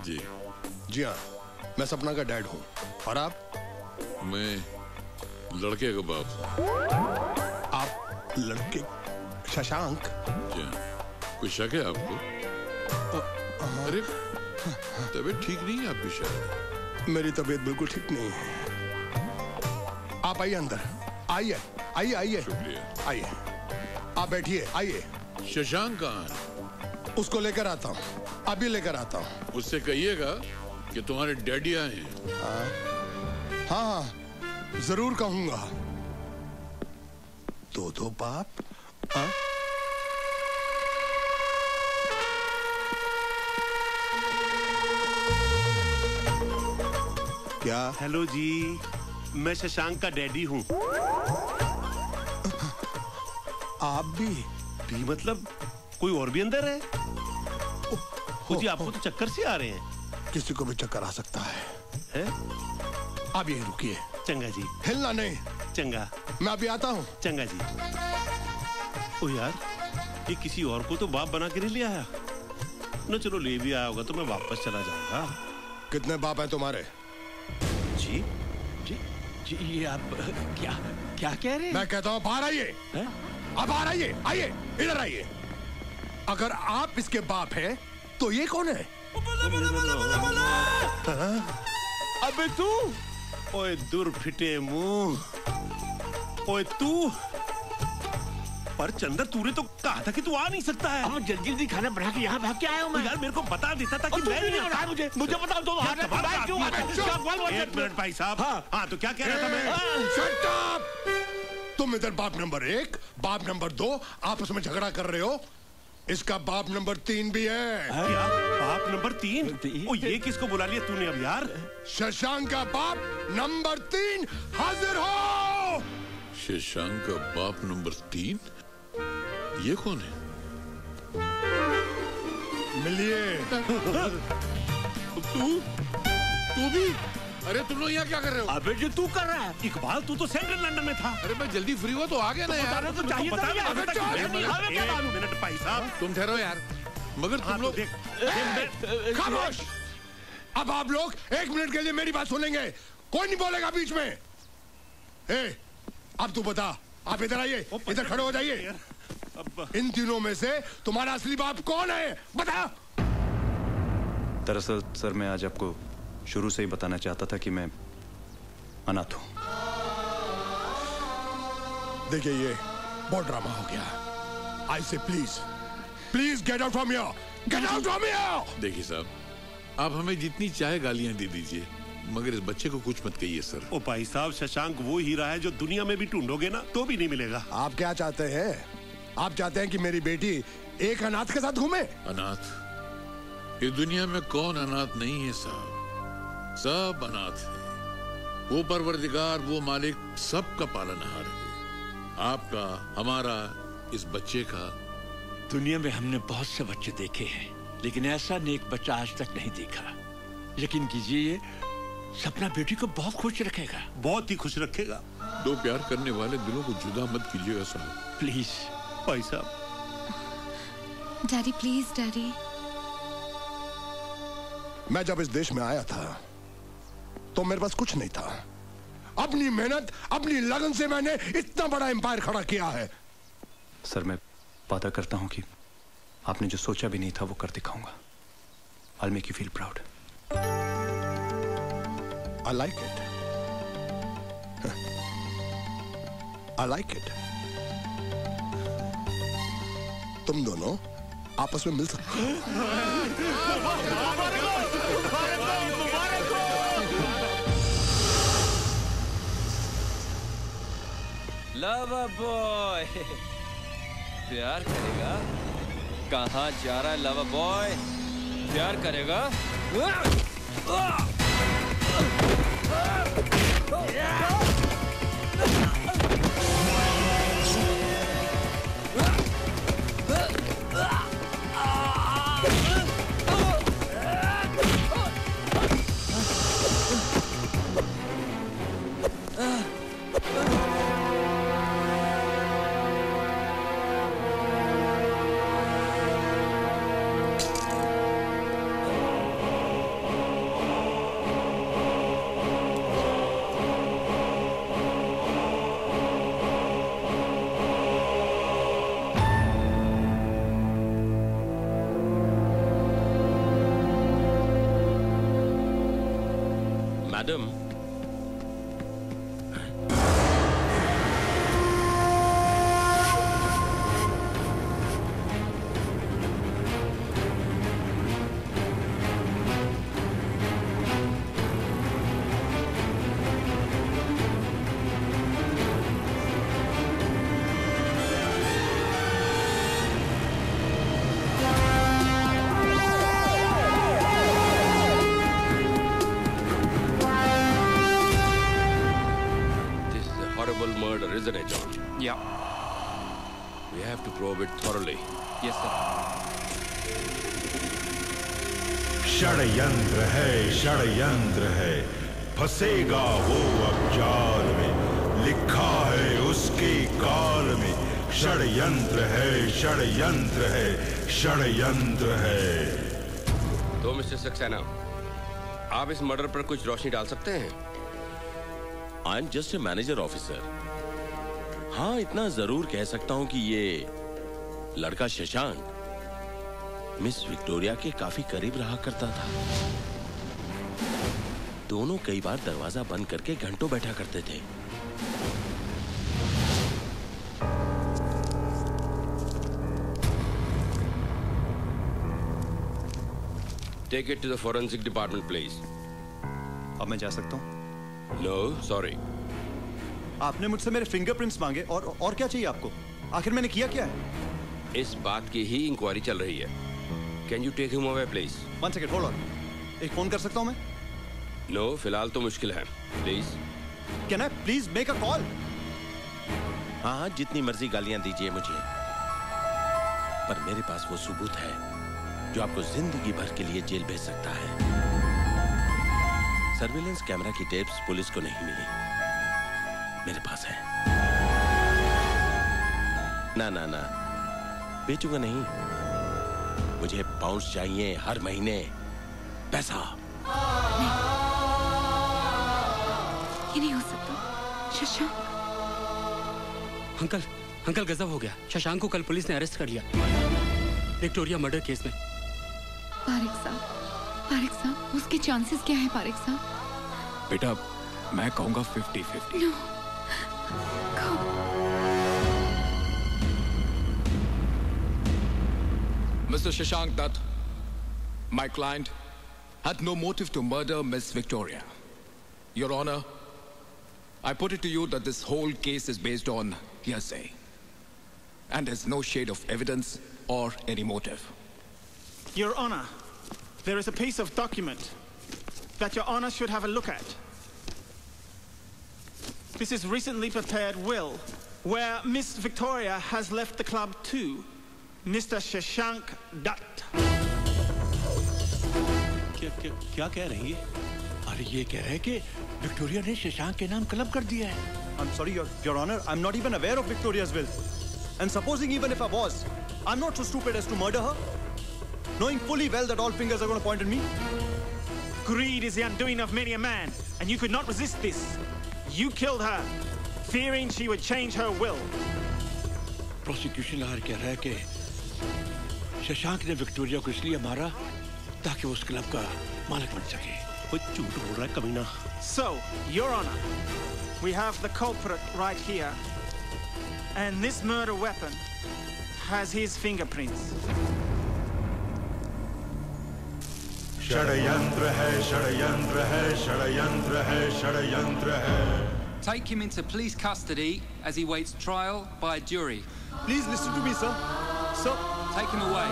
E: जी
V: हाँ, मैं सपना का डैड हूँ। और आप?
E: मैं लड़के का बाप हूँ।
V: आप लड़के? शशांक?
E: क्या कोई शक है आपको? अरे तबीयत ठीक नहीं है आपकी शायद।
V: मेरी तबीयत बिल्कुल ठीक नहीं है। आप आइए अंदर। आइए।
E: शुक्रिया।
V: आइए, आप बैठिए। आइए।
E: शशांक कहाँ है?
V: उसको लेकर आता हूँ, अभी लेकर आता हूँ।
E: उससे कहिएगा कि तुम्हारे डैडी आए हैं।
V: हाँ जरूर कहूंगा। दो बाप? हाँ? क्या?
M: हेलो जी, मैं शशांक का डैडी हूँ।
V: आप भी?
M: मतलब कोई और भी अंदर है? जी आपको तो चक्कर से आ रहे हैं।
V: किसी को भी चक्कर आ सकता है? आप यही रुकिए।
M: चंगा जी।
V: हिलना नहीं।
M: चंगा।
V: मैं अभी आता हूँ।
M: चंगा जी। ओ यार, ये किसी और को तो बाप बना के नहीं ले आया ना। चलो ले भी आया होगा तो मैं वापस चला जाऊंगा।
V: कितने बाप हैं तुम्हारे?
L: जी
P: ये आप क्या कह रहे हैं?
V: मैं कहता हूँ बाहर आइए। अब बाहर आइए, इधर आइए। अगर आप इसके बाप हैं तो ये कौन है?
M: अबे तू! ओए दूर फिटे मुंह! ओए तू! पर चंदर तूने तो कहा था कि तू आ नहीं सकता है।
P: अब जल्दी खाना बना के यहाँ भाग के आया हूँ मैं।
M: यार मेरे को बता देता था कि मैं नहीं आता।
P: मुझे बता दो।
M: एक मिनट भाई साहब। हाँ तो क्या कह रहा था मैं?
V: Shut up! तुम इधर बाप नंबर 1, बाप नंबर 2 आपस में झगड़ा कर रहे हो। इसका बाप नंबर 3 भी है।
M: क्या? बाप नंबर 3? ओ, ये किसको बुला लिया तूने अब यार?
V: शशांक का बाप नंबर 3 हाजिर हो।
E: शशांक का बाप नंबर 3? ये कौन है?
V: मिलिए।
E: तू भी? अरे तुम लोग यहाँ क्या कर रहे हो?
M: अबे जो तू कर रहा है इकबाल, तू तो सेंट्रल लंदन में था।
E: अरे मैं जल्दी फ्री हुआ तो आ गया ना यार।
M: तो चाहिए था यार। मिनट भाई साहब,
E: तुम ठहरो यार। मगर तुम लोग
V: खामोश। अब आप लोग 1 मिनट के लिए मेरी बात सुनेंगे, कोई नहीं बोलेगा बीच में। ए, अब तू बता, आप इधर आइए, इधर खड़े हो जाइए। इन तीनों में से तुम्हारा असली बाप कौन है? बता।
L: दरअसल सर, मैं आज आपको शुरू से ही बताना चाहता था कि मैं अनाथ हूं।
V: देखिए, ये बहुत ड्रामा हो गया। आई से please get out from here, get out from here.
E: देखिए साहब, आप हमें जितनी चाहे गालियां दे दीजिए, मगर इस बच्चे को कुछ मत कहिए सर।
M: ओ भाई साहब, शशांक वो हीरा है जो दुनिया में भी ढूंढोगे ना तो भी नहीं मिलेगा।
V: आप क्या चाहते हैं? आप चाहते हैं कि मेरी बेटी एक अनाथ के साथ घूमे?
E: अनाथ? इस दुनिया में कौन अनाथ नहीं है साहब? सब अनाथ है। वो परवरदिगार, वो मालिक सबका पालनहार है। आपका, हमारा, इस बच्चे का।
P: दुनिया में हमने बहुत से बच्चे देखे हैं, लेकिन ऐसा नेक बच्चा आज तक नहीं देखा। यकीन कीजिए, सपना बेटी को बहुत खुश रखेगा।
M: बहुत ही खुश रखेगा।
E: दो प्यार करने वाले दिलों को जुदा मत कीजिएगा साहब,
P: प्लीज।
M: भाई साहब।
H: Daddy please, daddy.
V: मैं जब इस देश में आया था तो मेरे पास कुछ नहीं था। अपनी मेहनत, अपनी लगन से मैंने इतना बड़ा एम्पायर खड़ा किया है।
L: सर, मैं वादा करता हूं कि आपने जो सोचा भी नहीं था वो कर दिखाऊंगा। I'll make you feel proud.
V: I like it. I like it. तुम दोनों आपस में मिल सकते हो।
B: लवर बॉय प्यार करेगा? कहाँ जा रहा है लवर बॉय? प्यार करेगा?
U: Madam, isn't it, John?
F: Yeah.
U: We have to probe it thoroughly.
F: Yes, sir.
N: षड्यंत्र है, फंसेगा वो अब जाल में, लिखा है उसके काल में। षड्यंत्र है, षड्यंत्र है, षड्यंत्र है।
U: तो मिस्टर सक्सेना, आप इस मर्डर पर कुछ रोशनी डाल सकते हैं? I am just a manager officer. हाँ, इतना जरूर कह सकता हूं कि ये लड़का शशांक मिस विक्टोरिया के काफी करीब रहा करता था। दोनों कई बार दरवाजा बंद करके घंटों बैठा करते थे। Take it to the forensic department please.
L: अब मैं जा सकता हूं?
U: No, sorry.
L: आपने मुझसे मेरे फिंगरप्रिंट्स मांगे और क्या चाहिए आपको? आखिर मैंने किया क्या है?
U: इस बात की ही इंक्वायरी चल रही है। Can you take him away please?
O: 1 second, hold on. एक फोन कर सकता हूं मैं?
U: नो, फिलहाल तो मुश्किल है। Please
O: can I please make a call?
U: हाँ, जितनी मर्जी गालियां दीजिए मुझे, पर मेरे पास वो सबूत है जो आपको जिंदगी भर के लिए जेल भेज सकता है। सर्विलेंस कैमरा की टेप्स पुलिस को नहीं मिली, मेरे पास है। ना ना ना, बेचूंगा नहीं। मुझे पाउंड्स चाहिए हर महीने, पैसा।
H: ये नहीं हो सकता। शशांक।
A: अंकल गजब हो गया। शशांक को कल पुलिस ने अरेस्ट कर लिया विक्टोरिया मर्डर केस में।
H: पारिक साहब, उसके चांसेस क्या है पारिक साहब?
L: बेटा, मैं कहूंगा 50-50।
H: No.
R: Mr. Shashank Dutt, my client, had no motive to murder Miss Victoria. Your Honor, I put it to you that this whole case is based on hearsay, and there's no shade of evidence or any motive.
T: Your Honor, there is a piece of document that Your Honor should have a look at. This is recently prepared will, where Miss Victoria has left the club to Mr. Shashank Dutt.
C: क्या कह रही है? अरे ये कह रहे हैं कि विक्टोरिया ने शशांक के नाम क्लब कर दिया है।
O: I'm sorry, Your Honor, I'm not even aware of Victoria's will. And supposing even if I was, I'm not so stupid as to murder her, knowing fully well that all fingers are going to point at me.
T: Greed is the undoing of many a man, and you could not resist this. You killed her, fearing she would change her will.
C: Prosecution lawyer कह रहा है कि शशांक ने Victoria को इसलिए मारा ताकि वो उस क्लब का मालिक बन सके।
M: कोई झूठ बोल रहा है कमीना।
T: So, Your Honor, we have the culprit right here, and this murder weapon has his fingerprints.
N: षड्यंत्र है, षड्यंत्र है, षड्यंत्र है, षड्यंत्र है।
X: Take him into police custody as he waits trial by a jury.
O: Please listen to me, sir. Sir,
X: take him away.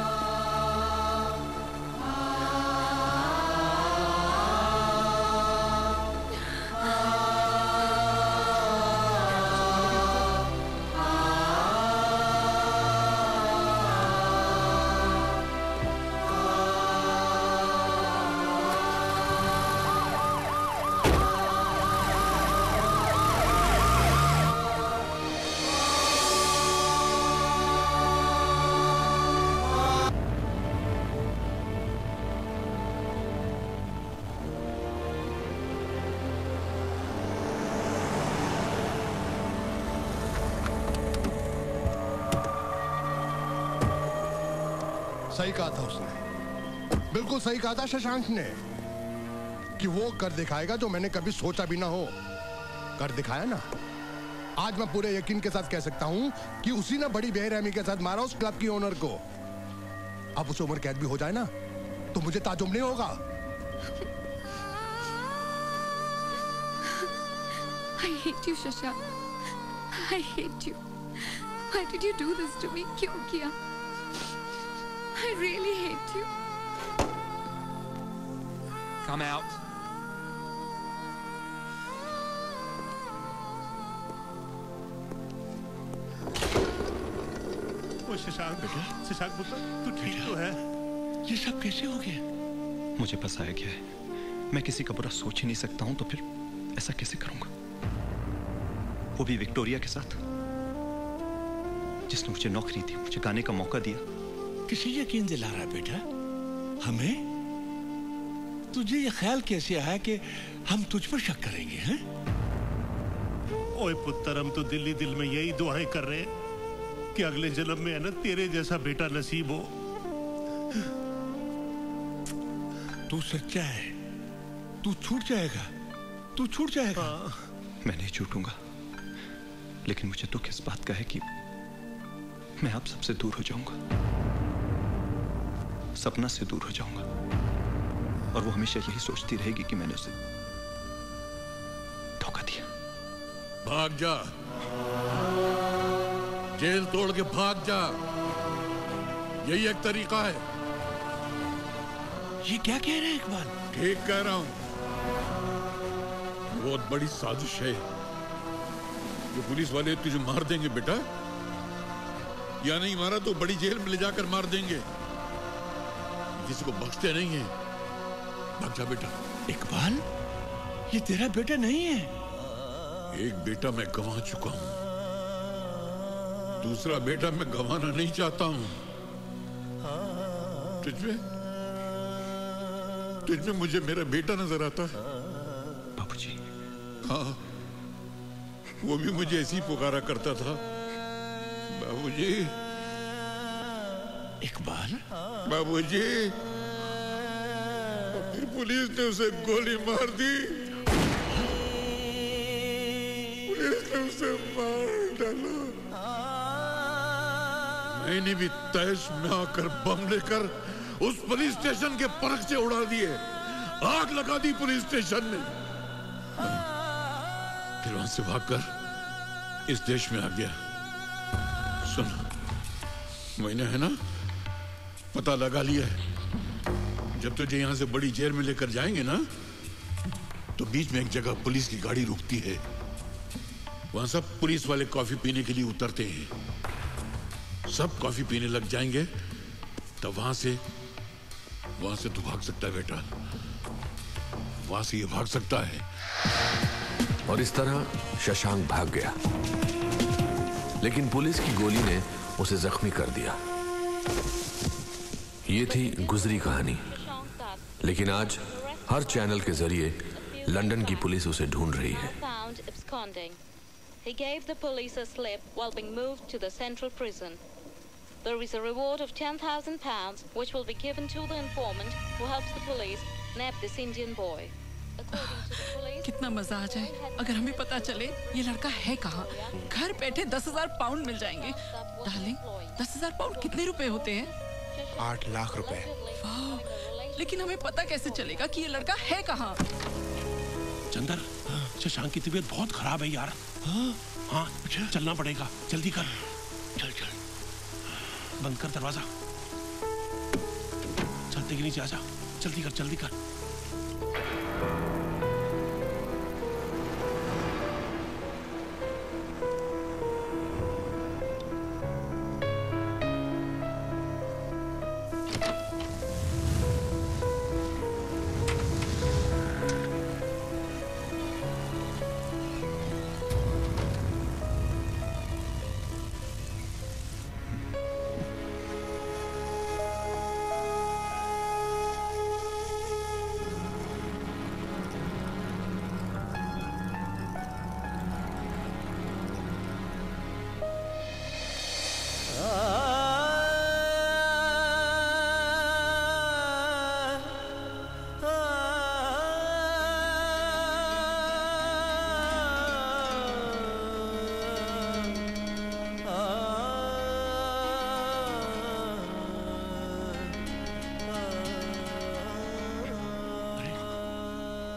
V: सही कहा था उसने, बिल्कुल सही कहा था शशांक ने कि वो कर दिखाएगा जो मैंने कभी सोचा भी ना हो। कर दिखाया ना। आज मैं पूरे यकीन के साथ कह सकता हूं कि उसी ने बड़ी बेरहमी के साथ मारा उस क्लब की ओनर को। अब उसे उम्र कैद भी हो जाए ना तो मुझे ताजुब नहीं होगा।
H: I hate you, Shashank. I hate you. Why did you do this to me? क्यों किया? I really hate you.
X: Come out.
C: ओ शशांक बेटा, शशांक पुत्र, तू ठीक तो है? ये सब कैसे हो गया?
L: मुझे फंसाया गया है। मैं किसी का बुरा सोच ही नहीं सकता हूं तो फिर ऐसा कैसे करूंगा? वो भी विक्टोरिया के साथ, जिसने मुझे नौकरी दी, मुझे गाने का मौका दिया।
C: किसी यकीन दिला रहा है बेटा? हमें? तुझे ये ख्याल कैसे आया कि हम तुझ पर शक करेंगे? हैं?
M: ओए पुत्र, हम तो दिल ही दिल में यही दुआएं कर रहे हैं कि अगले जन्म में है ना तेरे जैसा बेटा नसीब हो।
C: तू सच्चा है, तू छूट जाएगा, तू छूट जाएगा।
L: मैं नहीं छूटूंगा, लेकिन मुझे दुख इस बात का है कि मैं आप सबसे दूर हो जाऊंगा, सपना से दूर हो जाऊंगा, और वो हमेशा यही सोचती रहेगी कि मैंने उसे धोखा दिया।
V: भाग जा, जेल तोड़ के भाग जा।
E: यही एक तरीका है।
C: ये क्या कह रहे हैं इकबाल?
E: ठीक कह रहा हूं। बहुत बड़ी साजिश है। ये पुलिस वाले तुझे मार देंगे बेटा, या नहीं मारा तो बड़ी जेल में ले जाकर मार देंगे। किसी को बख्शते नहीं है। भाग जा बेटा।
C: इकबाल, ये तेरा बेटा नहीं है।
E: एक बेटा मैं गंवा चुका हूं, दूसरा बेटा मैं गंवाना नहीं चाहता हूं। तुझमें मुझे मेरा बेटा नजर आता है।
L: बाबूजी।
E: हाँ, वो भी मुझे ऐसी पुकारा करता था, बाबूजी।
C: इकबाल,
E: बाबूजी। फिर पुलिस ने उसे गोली मार दी। पुलिस ने उसे मार डाला। मैंने भी तैश में आकर बम लेकर उस पुलिस स्टेशन के परख से उड़ा दिए। आग लगा दी पुलिस स्टेशन में। फिर वहां से भागकर इस देश में आ गया। सुन, मैंने है ना पता लगा लिया है। जब तुझे यहां से बड़ी जेल में लेकर जाएंगे ना, तो बीच में एक जगह पुलिस की गाड़ी रुकती है। वहां सब पुलिस वाले कॉफी पीने के लिए उतरते हैं। सब कॉफी पीने लग जाएंगे, तब वहां से तू भाग सकता है बेटा। वहां से ये भाग सकता है।
D: और इस तरह शशांक भाग गया, लेकिन पुलिस की गोली ने उसे जख्मी कर दिया। ये थी गुजरी कहानी, लेकिन आज हर चैनल के जरिए लंदन की पुलिस उसे ढूंढ रही है।
K: He gave the police a slip while being moved to the central prison. There is a reward of £10,000 which will be given to the informant who helps the police nab this Indian boy.
G: कितना मजा आ जाए अगर हमें पता चले ये लड़का है कहाँ। घर बैठे 10,000 पाउंड मिल जाएंगे। डार्लिंग, 10,000 पाउंड कितने रुपए होते हैं?
J: 8 लाख रुपए।
G: वाह, लेकिन हमें पता कैसे चलेगा कि ये लड़का है कहाँ?
M: चंदर, शशांक की तबीयत बहुत खराब है यार। हाँ, चलना पड़ेगा। जल्दी कर। चल चल, बंद कर दरवाजा। छत के नीचे आ जा। जल्दी कर, जल्दी कर।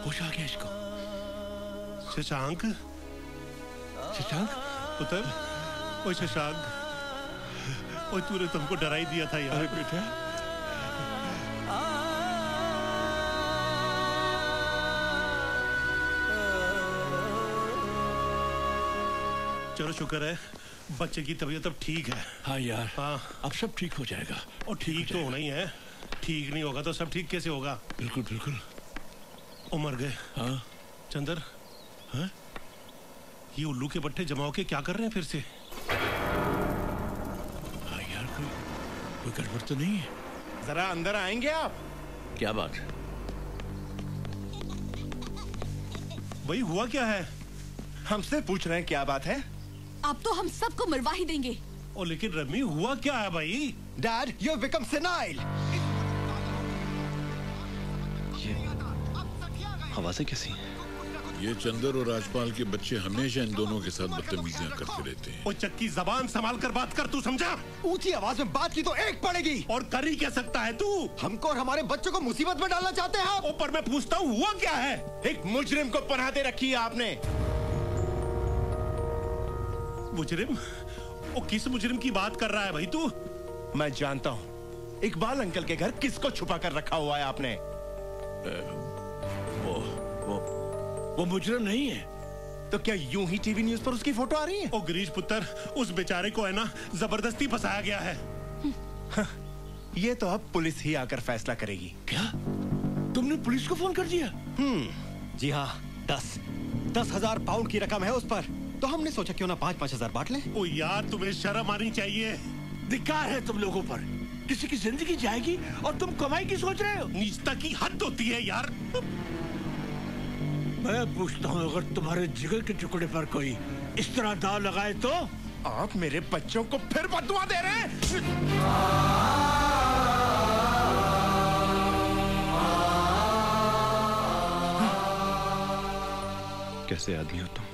C: होश आ गया इसको।
M: शशांक,
C: शशांक
M: पुत्र, ओ शशांक, ओ तूने तुमको डरा ही दिया था यार।
C: बेटा,
M: चलो शुक्र है बच्चे की तबीयत अब ठीक है।
C: हाँ यार,
M: हाँ,
C: अब सब ठीक हो जाएगा।
M: और ठीक तो होना ही है। ठीक नहीं होगा तो सब ठीक कैसे होगा?
C: बिल्कुल बिल्कुल।
M: वो मर गए।
C: हाँ
M: चंदर,
C: हाँ,
M: ये उल्लू के पट्टे जमाओ के क्या कर रहे हैं फिर से?
C: हाँ यार, कोई गड़बड़ तो नहीं है?
J: जरा अंदर आएंगे आप?
P: क्या बात?
M: भाई हुआ क्या है?
J: हमसे पूछ रहे हैं क्या बात है?
G: अब तो हम सबको मरवा ही देंगे।
M: ओ लेकिन रमी, हुआ क्या है भाई?
J: Dad, you have become senile.
L: हवा से कैसी?
E: ये चंदर और राजपाल के बच्चे हमेशा इन दोनों के साथ बदतमीजियां करते रहते हैं।
M: ओ चक्की, जबान संभाल कर बात कर, तू समझा?
J: ऊंची आवाज में बात की तो एक पड़ेगी।
M: और कर ही क्या सकता है तू?
J: हमको और हमारे बच्चों को मुसीबत में डालना चाहते हैं आप?
M: पर मैं पूछता हूँ, हुआ क्या है?
J: एक मुजरिम को पनाह दे रखी है आपने।
M: मुजरिम? ओ किस मुजरिम की बात कर रहा है भाई तू?
J: मैं जानता हूँ। इकबाल अंकल के घर किसको छुपा कर रखा हुआ है आपने?
C: वो मुजरिम नहीं है।
J: तो क्या यूं ही टीवी न्यूज़ पर उसकी फोटो आ रही है?
M: ओ गिरीश पुत्र, उस बेचारे को है ना जबरदस्ती फंसाया गया है।
J: ये तो अब पुलिस ही आकर फैसला करेगी।
C: क्या तुमने पुलिस को फोन कर दिया?
O: जी हाँ, 10,000 पाउंड की रकम है उस पर, तो हमने सोचा क्यों ना 5,000 बांट लें।
M: ओ यार, तुम्हें शर्म आनी चाहिए।
C: धिक्कार है तुम लोगों पर। किसी की जिंदगी जाएगी और तुम कमाई की सोच रहे हो।
M: नीचता की हद होती है यार।
C: मैं पूछता हूँ, अगर तुम्हारे जिगर के टुकड़े पर कोई इस तरह दाव लगाए तो?
J: आप मेरे बच्चों को फिर बददुआ दे रहे हैं।
L: कैसे आदमी हो तुम?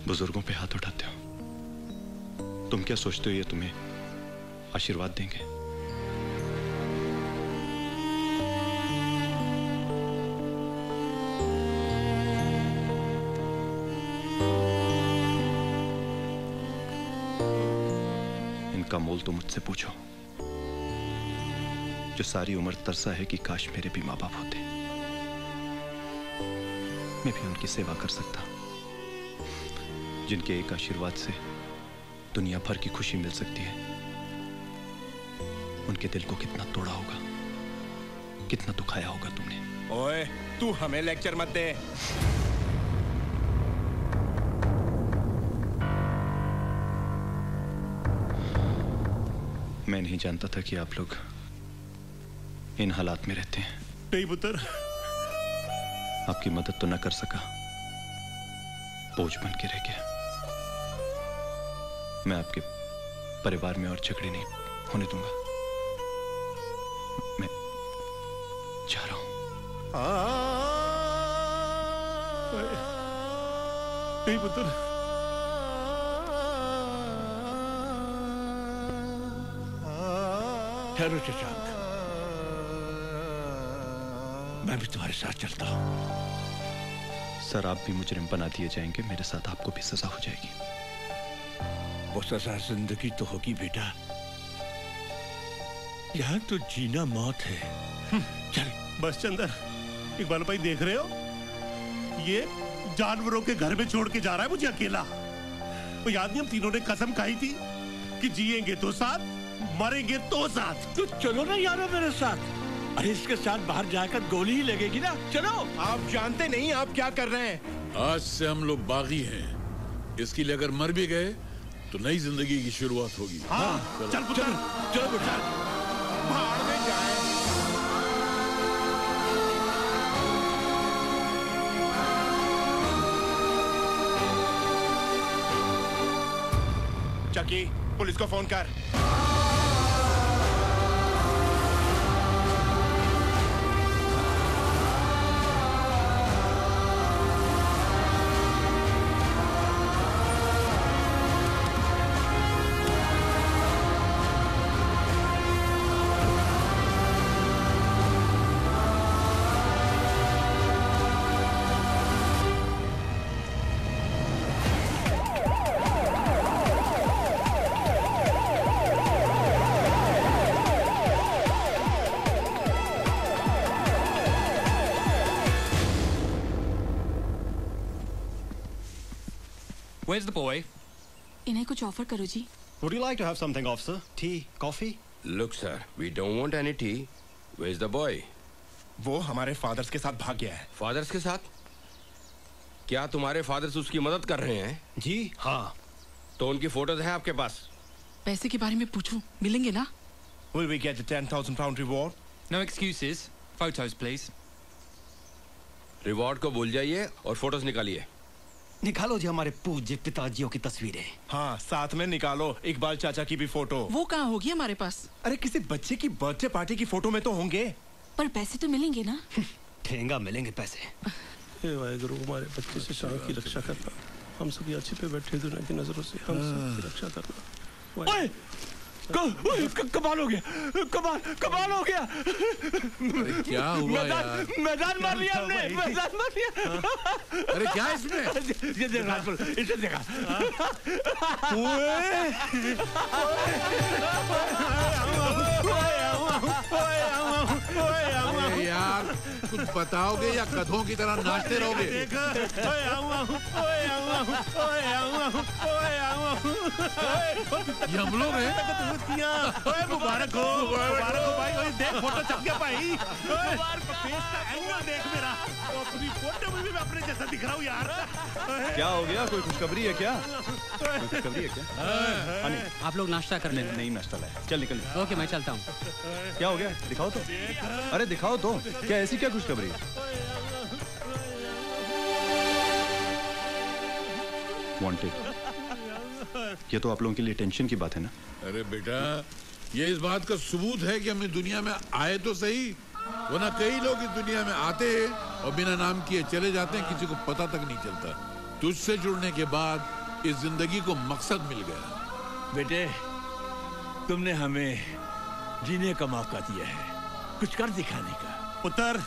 L: बुजुर्गों पे हाथ उठाते हो। तुम क्या सोचते हो ये तुम्हें आशीर्वाद देंगे? इनका मोल तो मुझसे पूछो, जो सारी उम्र तरसा है कि काश मेरे भी माँ बाप होते, मैं भी उनकी सेवा कर सकता, जिनके एक आशीर्वाद से दुनिया भर की खुशी मिल सकती है। उनके दिल को कितना तोड़ा होगा, कितना दुखाया होगा तुमने।
J: ओए, तू हमें लेक्चर मत दे।
L: मैं नहीं जानता था कि आप लोग इन हालात में रहते हैं।
M: नहीं पुत्र,
L: आपकी मदद तो न कर सका, बोझ बन के रह गया। मैं आपके परिवार में और झगड़े नहीं होने दूंगा। मैं जा रहा हूं।
M: नहीं पुत्र,
C: ठहरो शशांक, मैं भी तुम्हारे साथ चलता हूं।
L: सर, आप भी मुजरिम बना दिए जाएंगे, मेरे साथ आपको भी सजा हो जाएगी।
C: वो सजा जिंदगी तो होगी बेटा, यहाँ तो जीना मौत है। चल।
M: बस चंदर, इकबाल भाई देख रहे हो, ये जानवरों के घर में छोड़ के जा रहा है मुझे अकेला। वो याद नहीं, हम तीनों ने कसम खाई थी कि जिएंगे तो साथ, मरेंगे तो साथ।
C: तो चलो ना यारो मेरे साथ। अरे इसके साथ बाहर जाकर गोली ही लगेगी ना। चलो।
J: आप जानते नहीं आप क्या कर रहे हैं।
E: आज से हम लोग बागी हैं, इसके लिए अगर मर भी गए तो नई जिंदगी की शुरुआत होगी।
M: हाँ, चल पुत्र,
C: चलो बेटा,
J: भाड़ में जाए। चकी, पुलिस को फोन कर।
A: Where's the boy?
H: इन्हें कुछ ऑफर करो जी।
O: Would you like to have something, officer? Tea, coffee?
U: Look, sir, we don't want any tea. Where's the boy?
J: वो हमारे फादर्स के साथ भाग गया है।
U: फादर्स के साथ? क्या तुम्हारे फादर्स उसकी मदद कर रहे हैं?
O: जी हाँ।
U: तो उनकी फोटोज हैं आपके पास?
G: पैसे के बारे में पूछूं, मिलेंगे ना?
J: Will we get the 10,000 pound reward?
A: No excuses. Photos, please.
U: Reward को भूल जाइए और फोटोज निकालिए।
O: निकालो जी हमारे पूज्य पिताजियों की तस्वीरें।
J: हाँ, साथ में निकालो इकबाल चाचा की भी फोटो।
G: वो कहाँ होगी हमारे पास?
J: अरे किसी बच्चे की बर्थडे पार्टी की फोटो में तो होंगे।
H: पर पैसे तो मिलेंगे ना?
O: ठेंगा मिलेंगे पैसे।
M: हे वाहेगुरु, हमारे बच्चे से शान की रक्षा करना, हम सभी अच्छे पे बैठे दुनिया की नजरों से हम सबकी रक्षा करना।
C: ओए,
P: कमाल हो गया, कमाल हो गया।
E: अरे क्या हुआ यार?
P: मैदान मार लिया हमने, मैदान मार लिया।
E: अरे क्या इसमें?
P: ये देखा, इसे देखा।
E: अरे यार कुछ बताओगे या गधों की तरह नाचते रहोगे? ये हम लोग हैं।
M: मुबारक हो भाई। देख फोटो छप गया भाई। फेस का एंगल देख मेरा। अपनी फोटो में भी मैं अपने जैसा दिख रहा हूँ यार।
O: क्या हो गया? कोई खुशखबरी है क्या? कोई खुशखबरी है क्या?
A: आप लोग नाश्ता कर लेना।
O: नहीं नाश्ता लाया। चल निकल।
A: ओके मैं चलता हूँ।
O: क्या हो गया? दिखाओ तो। अरे दिखाओ तो। क्या ऐसी क्या खुशखबरी है? वांटेड। ये तो आप लोगों के लिए टेंशन की बात है ना?
E: अरे बेटा ये इस बात का सबूत है कि हम इस दुनिया में आए तो सही, वरना कई लोग इस दुनिया में आते हैं और बिना नाम किए चले जाते हैं, किसी को पता तक नहीं चलता। तुझसे जुड़ने के बाद इस जिंदगी को मकसद मिल गया।
P: बेटे तुमने हमें जीने का मौका दिया है, कुछ कर दिखाने का।
M: पुत्र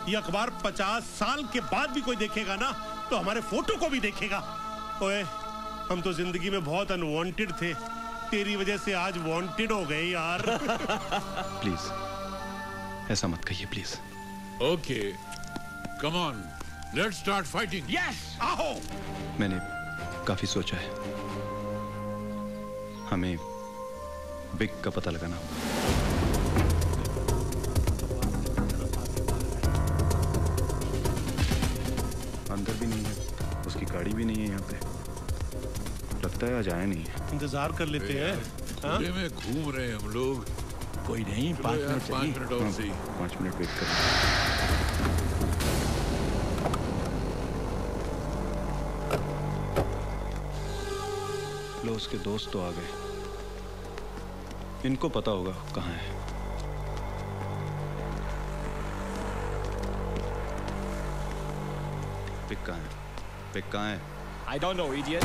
M: ये अखबार 50 साल के बाद भी कोई देखेगा ना तो हमारे फोटो को भी देखेगा। ओए हम तो जिंदगी में बहुत अनवांटेड थे, तेरी वजह से आज वांटेड हो गए यार।
L: प्लीज ऐसा मत कहिए please.
E: Okay come on let's start fighting.
P: Yes आओ।
L: मैंने काफी सोचा है, हमें बिग का पता लगाना होगा। अंदर भी नहीं है, उसकी गाड़ी भी नहीं है यहाँ पे, लगता है आज आया नहीं है।
M: इंतजार कर लेते हैं।
E: पूरे में घूम रहे हैं हम लोग।
P: कोई नहीं, 5
E: मिनट और सही।
L: 5 मिनट वेट कर। लो उसके दोस्त तो आ गए, इनको पता होगा कहाँ है। पिक कहाँ है? पिक कहाँ है?
O: I don't know, idiot.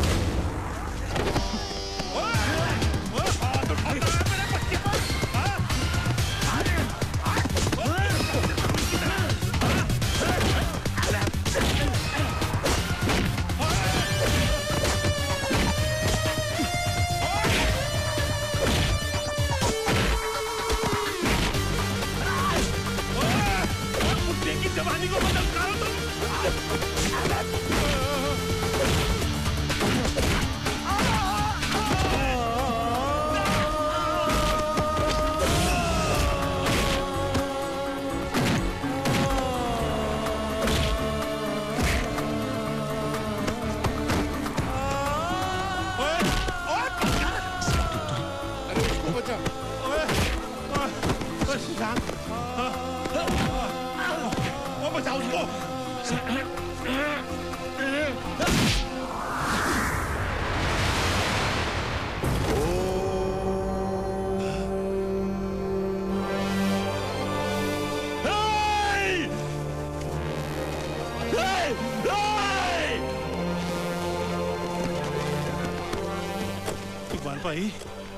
M: भाई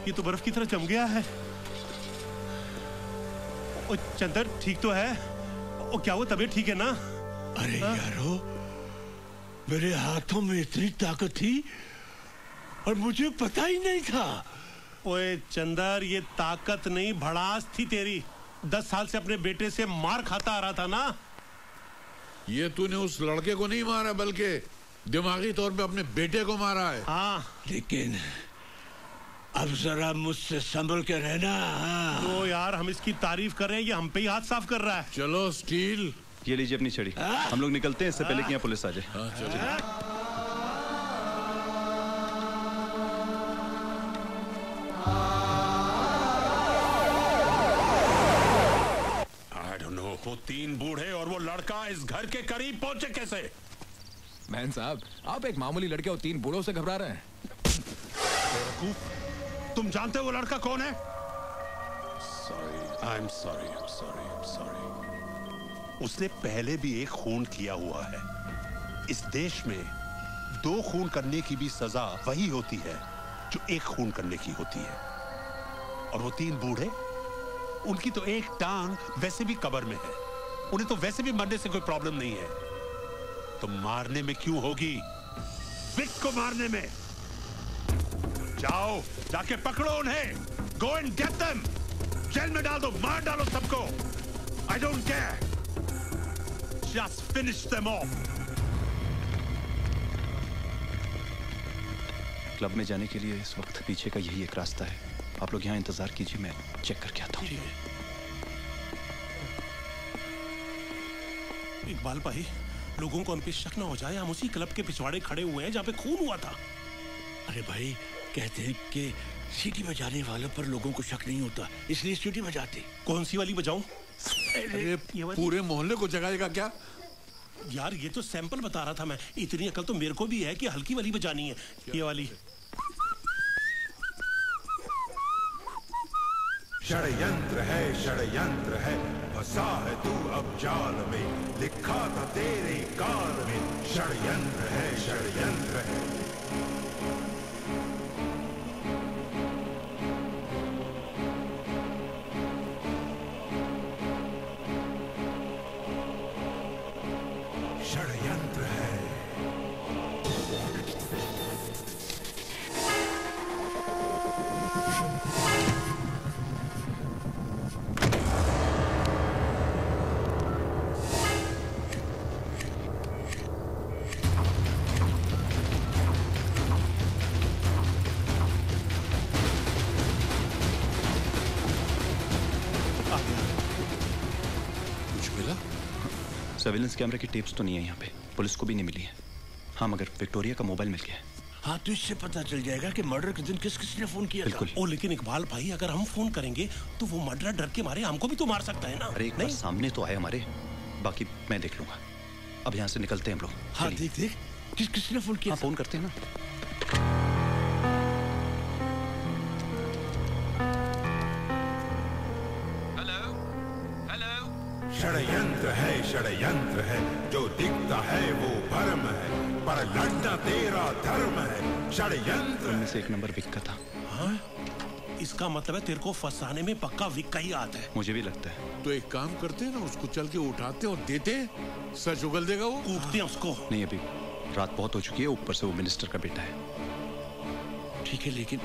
M: ये तो बर्फ की तरह जम गया है। ओ चंदर ठीक तो है? ओ क्या वो तबीयत ठीक है ना?
P: अरे यारो मेरे हाथों में इतनी ताकत थी और मुझे पता ही नहीं था।
M: ओए चंदर ये ताकत नहीं भड़ास थी तेरी। 10 साल से अपने बेटे से मार खाता आ रहा था ना।
E: ये तूने उस लड़के को नहीं मारा बल्कि दिमागी तौर पे अपने बेटे को मारा है।
M: हाँ
P: लेकिन अब जरा मुझसे संभल के रहना।
M: तो यार हम इसकी तारीफ कर रहे हैं, ये हम पे ही हाथ साफ कर रहा है।
E: चलो स्टील
L: ये लीजिए अपनी छड़ी। हम लोग निकलते हैं इससे पहले कि यहाँ पुलिस आ जाए।
N: I don't know, वो 3 बूढ़े और वो लड़का इस घर के करीब पहुंचे कैसे?
R: मैन साहब आप एक मामूली लड़के और 3 बूढ़ों से घबरा रहे हैं।
N: तुम जानते हो वो लड़का कौन है? I'm sorry. उसने पहले भी एक खून किया हुआ है। इस देश में 2 खून करने की भी सजा वही होती है जो एक खून करने की होती है। और वो 3 बूढ़े, उनकी तो एक टांग वैसे भी कब्र में है, उन्हें तो वैसे भी मरने से कोई प्रॉब्लम नहीं है, तो मारने में क्यों होगी? विक को मारने में। जाओ, जाके पकड़ो उन्हें। Go and get them. Jail में डाल दो, मार डालो सबको। I don't care, just finish them off.
L: Club में जाने के लिए इस वक्त पीछे का यही एक रास्ता है। आप लोग यहाँ इंतजार कीजिए, मैं चेक करके आता हूँ।
M: इकबाल भाई, लोगों को हम पे शक ना हो जाए, हम उसी क्लब के पिछवाड़े खड़े हुए हैं जहाँ पे खून हुआ था।
C: अरे भाई, कहते हैं कि सीटी बजाने वालों पर लोगों को शक नहीं होता, इसलिए सीटी बजाते।
M: कौन सी वाली बजाऊं?
E: अरे पूरे मोहल्ले को जगाएगा क्या?
M: यार ये तो सैंपल बता रहा था मैं। इतनी अकल तो मेरे को भी है कि हल्की वाली बजानी है। ये वाली।
I: षड्यंत्र है, फंसा है तू अब जाल में, लिखा था तेरे काल में। षड्यंत्र है, षड्यंत्र है। षड्यंत्र है।
L: सर्विलेंस कैमरे की टेप्स तो नहीं है यहाँ पे, पुलिस को भी नहीं मिली है। हाँ, मगर विक्टोरिया का मोबाइल मिल गया है।
C: हाँ, तो इससे पता चल जाएगा कि मर्डर के दिन किस किसने फोन किया
L: बिल्कुल।
C: था।
M: ओ, लेकिन इकबाल भाई, अगर हम फोन करेंगे तो वो मर्डर डर के मारे हमको भी तो मार सकता है ना।
L: अरे एक बार सामने तो आए हमारे, बाकी मैं देख लूंगा। अब यहाँ से निकलते हैं हम लोग।
C: हाँ, देख किसने फोन किया?
L: हाँ, फोन करते हैं ना।
I: षड्यंत्र है, जो दिखता है वो भरम है, पर लड़ना तेरा धर्म है। षड्यंत्र।
L: उनमें से एक नंबर विक का था।
M: हाँ? इसका मतलब है तेरे को फंसाने में पक्का विक का ही आता है।
L: मुझे भी लगता है।
E: तो एक काम करते हैं ना, उसको चल के उठाते और देते, सच उगल देगा वो।
M: कूटते हैं उसको।
L: नहीं, अभी रात बहुत हो चुकी है, ऊपर से वो मिनिस्टर का बेटा है।
C: ठीक है, लेकिन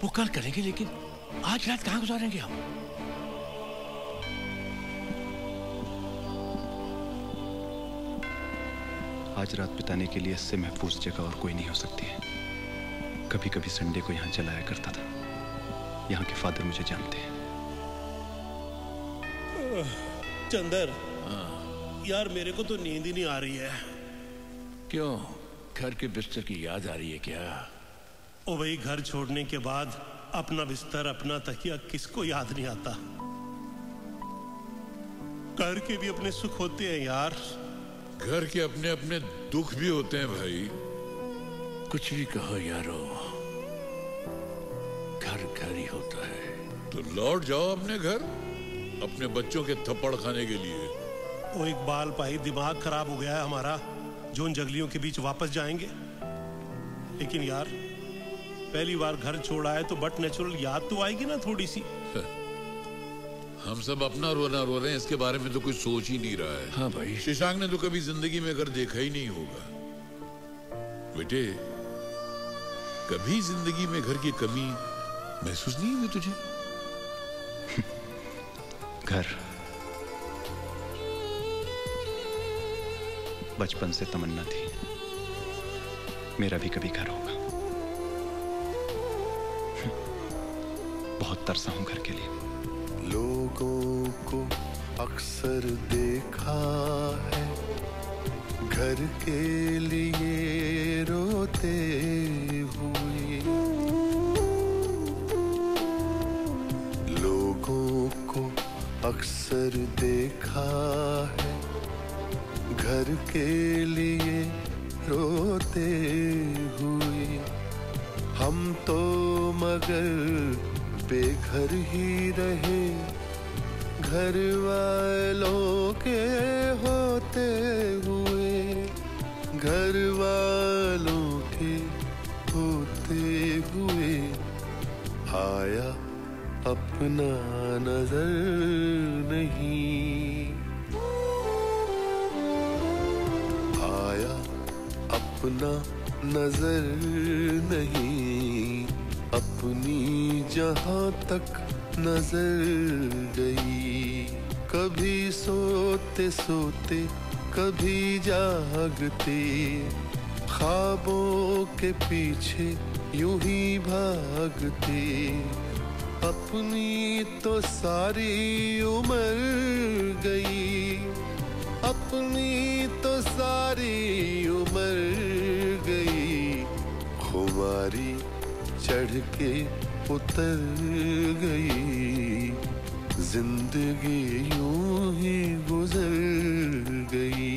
C: वो कल करेंगे, लेकिन आज रात कहाँ गुजारेंगे हम?
L: आज रात बिताने के लिए इससे महफूज जगह और कोई नहीं हो सकती है। कभी कभी संडे को यहाँ चलाया करता था। यहाँ के फादर मुझे जानते हैं।
M: चंदर, यार मेरे को तो नींद ही नहीं आ रही है।
C: क्यों? घर के बिस्तर की याद आ रही है क्या?
M: ओ भाई, घर छोड़ने के बाद अपना बिस्तर, अपना तकिया किसको याद नहीं आता? घर के भी अपने सुख होते हैं यार।
E: घर के अपने अपने दुख भी होते हैं भाई।
C: कुछ भी कहो यारो, घर घर ही होता है।
E: तो लौट जाओ अपने घर, अपने बच्चों के थप्पड़ खाने के लिए।
M: ओ इकबाल भाई, दिमाग खराब हो गया है हमारा। जो उन जंगलियों के बीच वापस जाएंगे, लेकिन यार पहली बार घर छोड़ा है तो बट नेचुरल याद तो आएगी ना थोड़ी सी।
E: हम सब अपना रोना रो रहे हैं, इसके बारे में तो कुछ सोच ही नहीं रहा है।
C: हाँ भाई,
E: शशांक ने तो कभी जिंदगी में घर देखा ही नहीं होगा। बेटे, कभी जिंदगी में घर की कमी महसूस नहीं हुई तुझे?
L: घर बचपन से तमन्ना थी, मेरा भी कभी घर होगा। बहुत तरसा हूं घर के लिए।
I: लोगों को अक्सर देखा है, घर के लिए रोते हुए। लोगों को अक्सर देखा है, घर के लिए रोते हुए। हम तो मगर बेघर ही रहे, घर वालों के होते हुए। घर वालों के होते हुए आया
D: अपना नजर नहीं आया, अपना नजर नहीं, अपनी जहां तक नजर गई। कभी सोते सोते कभी जागते, ख्वाबों के पीछे यूं ही भागते। अपनी तो सारी उम्र गई, अपनी तो सारी उम्र गई। खुमारी चढ़ के उतर गई, जिंदगी यूं ही गुजर गई।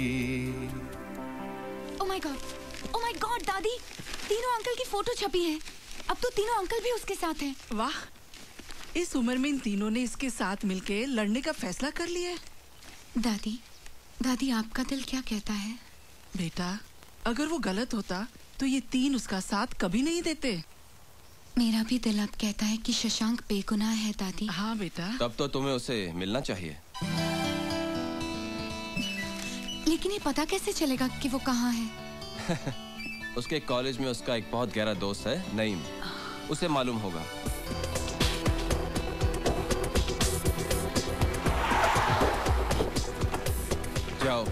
H: ओह माय गॉड दादी, तीनों अंकल की फोटो छपी है। अब तो तीनों अंकल भी उसके साथ हैं।
G: वाह, इस उम्र में इन तीनों ने इसके साथ मिलके लड़ने का फैसला कर लिया है।
H: दादी, दादी आपका दिल क्या कहता है?
G: बेटा, अगर वो गलत होता तो ये तीन उसका साथ कभी नहीं देते।
H: मेरा भी दिल अब कहता है कि शशांक बेगुनाह है दादी।
G: हाँ बेटा।
U: तब तो तुम्हें उसे मिलना चाहिए।
H: लेकिन ये पता कैसे चलेगा कि वो कहाँ है?
U: उसके कॉलेज में उसका एक बहुत गहरा दोस्त है, नईम। उसे मालूम होगा। जाओ,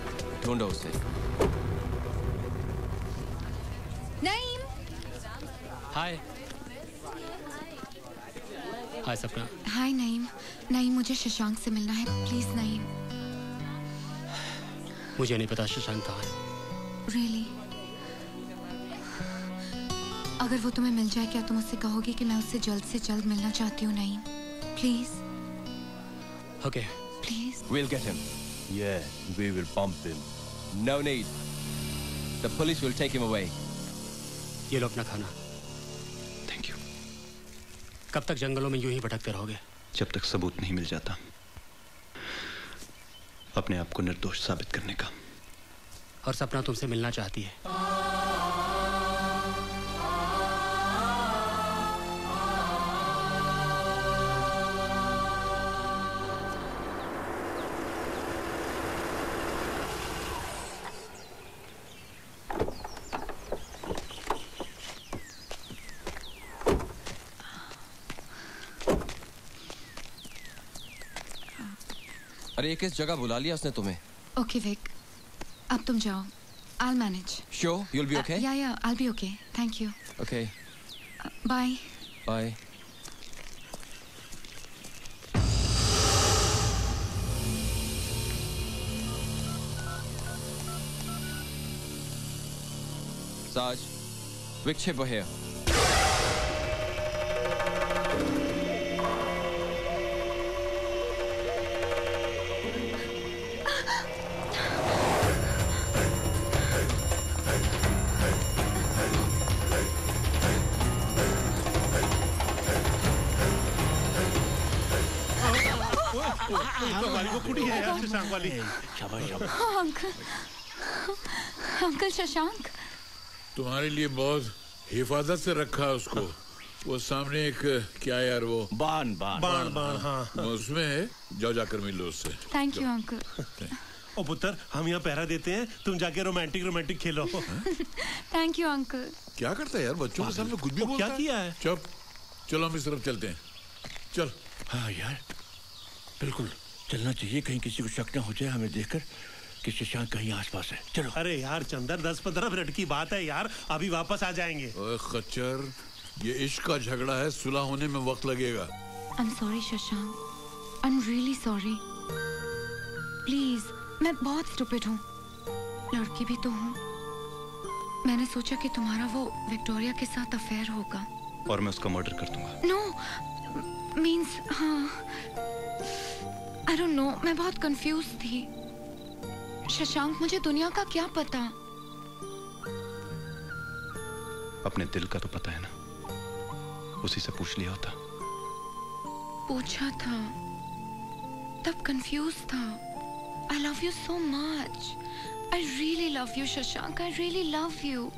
U: ढूंढो उसे।
H: नईम।
A: हाय। हाय सपना।
H: हाय नईम। नईम, मुझे शशांक से मिलना है, प्लीज नईम।
A: मुझे नहीं पता शशांक कहाँ है।
H: रियली? अगर वो तुम्हें मिल जाए, क्या तुम उससे कहोगे कि मैं उससे जल्द से जल्द मिलना चाहती हूँ Naeem? Please.
A: Okay.
H: Please.
U: We'll get him. Yeah, we will pump him. No need. The police will take him away.
A: ये लो अपना खाना।
L: Thank you.
A: कब तक जंगलों में यूं ही भटकते रहोगे?
L: जब तक सबूत नहीं मिल जाता अपने आप को निर्दोष साबित करने का।
A: और सपना तुमसे मिलना चाहती है।
U: अरे ये किस जगह बुला लिया उसने तुम्हें?
H: ओके विक, अब तुम जाओ। I'll manage.
U: Sure, you'll be okay?
H: Yeah, I'll be okay. Thank you.
U: Okay.
H: Bye.
U: Bye. Sarge, Vic Chipper here.
M: वाली वो कुड़ी है यार, शशांक वाली।
E: शाबाश शाबाश।
H: Uncle, uncle Shashank.
E: तुम्हारे लिए बहुत हिफाजत से रखा है उसको। वो सामने एक क्या यार वो
C: बाण
M: हाँ।
E: उसमें है, जाओ जाकर मिलो उससे।
H: Thank you uncle.
M: ओ पुत्र, हम यहाँ पहरा देते हैं, तुम जाके romantic Khelo.
H: Thank you uncle.
E: क्या करता है यार, बच्चों के सामने कुछ भी बोलता
M: क्या किया है?
E: चुप, चलो हम इस तरफ चलते हैं। चल।
C: हाँ यार, बिल्कुल चलना चाहिए, कहीं किसी को शक न हो जाए हमें देखकर कि शशांक कहीं आसपास है। चलो।
M: अरे यार चंदर, 10-15 मिनट की बात है यार, अभी वापस आ जाएंगे।
E: ओए खच्चर, ये इश्क का झगड़ा है, सुलह होने में वक्त लगेगा।
H: I'm sorry Shashank, I'm really sorry। Please, मैं बहुत स्टूपिड हूँ, लड़की भी तो हूँ। मैंने सोचा कि तुम्हारा वो विक्टोरिया के साथ अफेयर होगा
L: और मैं उसका मर्डर कर दूंगा।
H: नो मीन्स हाँ, आई डोंट नो, मैं बहुत कंफ्यूज थी। शशांक, मुझे दुनिया का क्या पता।
L: अपने दिल का तो पता है ना, उसी से पूछ लिया होता।
H: पूछा था, तब कंफ्यूज था। I love you so much, I really love you Shashank, I really love you.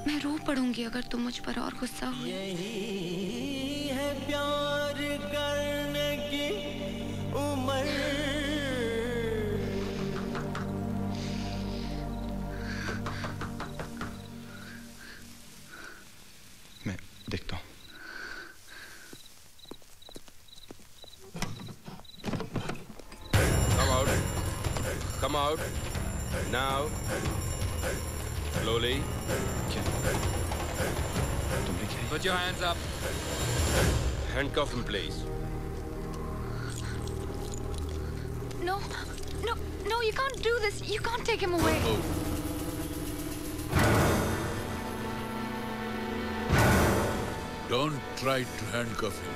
H: मैं रो पड़ूंगी अगर तुम मुझ पर और गुस्सा हुए।
B: यही है प्यार करने की उम्र।
L: मैं देखता हूँ।
U: Come out. Now. Slowly.
X: Put your hands up.
U: Handcuff him, please.
H: No, no, no, you can't do this. You can't take him away.
E: Don't try to handcuff him.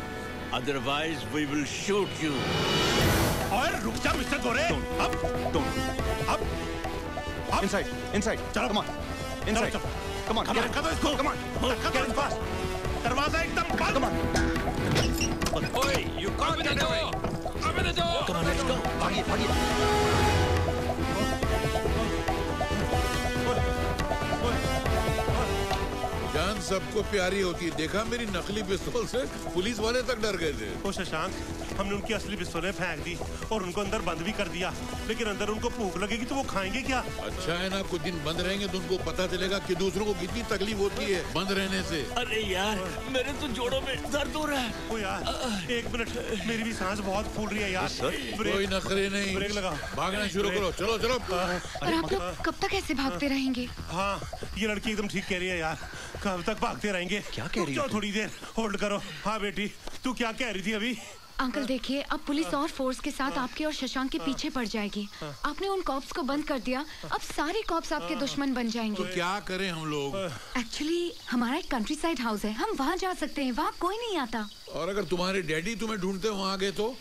P: Otherwise, we will shoot you.
M: और रुक जा mister गोरे। अब
O: Inside, inside.
M: चलो,
O: come on. Inside. Come on, get it.
M: धक्का दो इसको।
O: Come on.
M: Get it fast. दरवाजा एकदम बंद।
O: Come on.
U: Oi, you open the door. Open the door.
O: Come on, let's go. भागिए, भागिए।
E: जान सबको प्यारी होती है। देखा मेरी नकली पिस्तौल से पुलिस वाले तक डर गए थे।
M: ओ शशांक, हमने उनकी असली पिस्तौलें फेंक दी और उनको अंदर बंद भी कर दिया, लेकिन अंदर उनको भूख लगेगी तो वो खाएंगे क्या?
E: अच्छा है ना, कुछ दिन बंद रहेंगे तो उनको पता चलेगा कि दूसरों को कितनी तकलीफ होती है बंद रहने से।
P: अरे यार, मेरे तो जोड़ों में दर्द हो रहा है।
M: ओ यार, एक मिनट, मेरी भी सांस बहुत फूल रही है यार।
E: कोई नखरे नहीं,
M: ब्रेक लगा।
E: भागना शुरू करो। चलो चलो।
H: और आप लोग कब तक ऐसे भागते रहेंगे?
M: हाँ, ये लड़की एकदम ठीक कह रही है यार। कब तक भागते रहेंगे?
O: क्या कह रही है?
M: थोड़ी देर होल्ड करो। हाँ बेटी, तू क्या कह रही थी अभी?
H: अंकल देखिए, अब पुलिस और फोर्स के साथ आपके और शशांक के पीछे पड़ जाएगी। आपने उन कॉप्स को बंद कर दिया, अब सारे कॉप्स आपके दुश्मन बन जाएंगे।
E: तो क्या करें हम लोग?
H: एक्चुअली हमारा एक कंट्री साइड हाउस है, हम वहाँ जा सकते हैं, वहाँ कोई नहीं आता।
E: और अगर तुम्हारे डैडी तुम्हें ढूंढते वहाँ आ गए तो?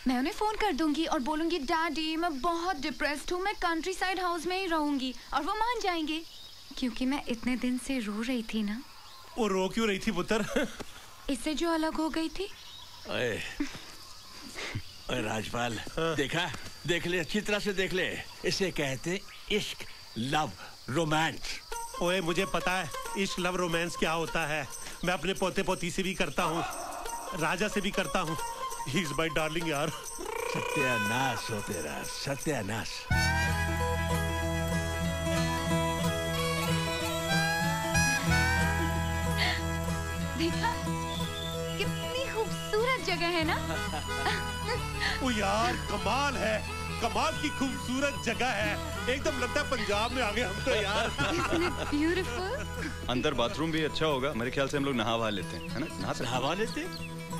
H: मैं उन्हें फोन कर दूंगी और बोलूंगी डैडी मैं बहुत डिप्रेस्ड हूँ, मैं कंट्री साइड हाउस में ही रहूंगी, और वो मान जाएंगे क्योंकि मैं इतने दिन से रो रही थी ना।
M: वो रो क्यों रही थी पुत्र?
H: इससे जो अलग हो गई थी।
P: ओए राजपाल, देखा? देख ले, अच्छी तरह से देख ले। इसे कहते इश्क, लव, रोमांस।
M: ओए मुझे पता है इश्क, लव, रोमांस क्या होता है। मैं अपने पोते पोती से भी करता हूँ, राजा से भी करता हूँ। ही इज माय डार्लिंग यार।
P: सत्यानाश हो तेरा, सत्यानाश।
H: देखा कितनी खूबसूरत जगह है ना।
M: ओ यार, कमाल है, कमाल की खूबसूरत जगह है। एकदम लगता है पंजाब में आ गए हम तो यार।
H: ब्यूटीफुल।
L: अंदर बाथरूम भी अच्छा होगा, मेरे ख्याल से हम लोग नहावा लेते हैं, है ना?
P: नहावा लेते?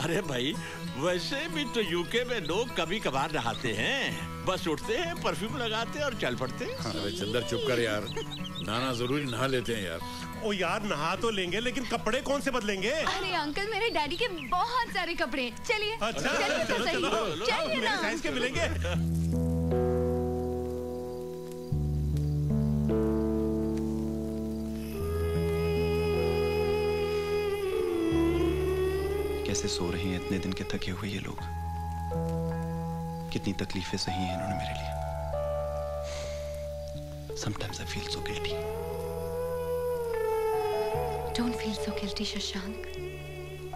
P: अरे भाई, वैसे भी तो यूके में लोग कभी कभार नहाते हैं, बस उठते हैं, परफ्यूम लगाते हैं और चल पड़ते हैं।
E: अरे चंदर चुप कर यार, नहाना जरूरी, नहा लेते हैं यार।
M: ओ यार, नहा तो लेंगे लेकिन कपड़े कौन से बदलेंगे?
H: अरे अंकल, मेरे डैडी के बहुत सारे कपड़े। चलिए
M: अच्छा,
H: चलिए तो सही। चलिए
M: मेरे साइज के मिलेंगे।
L: कैसे सो रहे हैं इतने दिन के थके हुए ये लोग? कितनी तकलीफें सही हैं इन्होंने मेरे लिए। Sometimes I feel so guilty.
H: Don't feel so guilty, Shashank.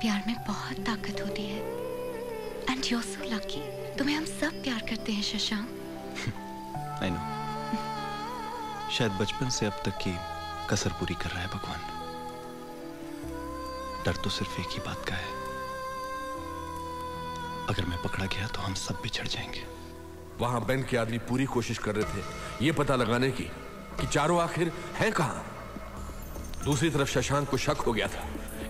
H: प्यार में बहुत ताकत होती है। And you're so lucky। तुम्हें हम सब प्यार करते हैं शशांक।
L: I know। शायद बचपन से अब तक की कसर पूरी कर रहा है भगवान। डर तो सिर्फ एक ही बात का है, अगर मैं पकड़ा गया तो हम सब बिछड़ जाएंगे।
D: वहां बैंक के आदमी पूरी कोशिश कर रहे थे ये पता लगाने की कि चारों आखिर हैं कहां। दूसरी तरफ शशांक को शक हो गया था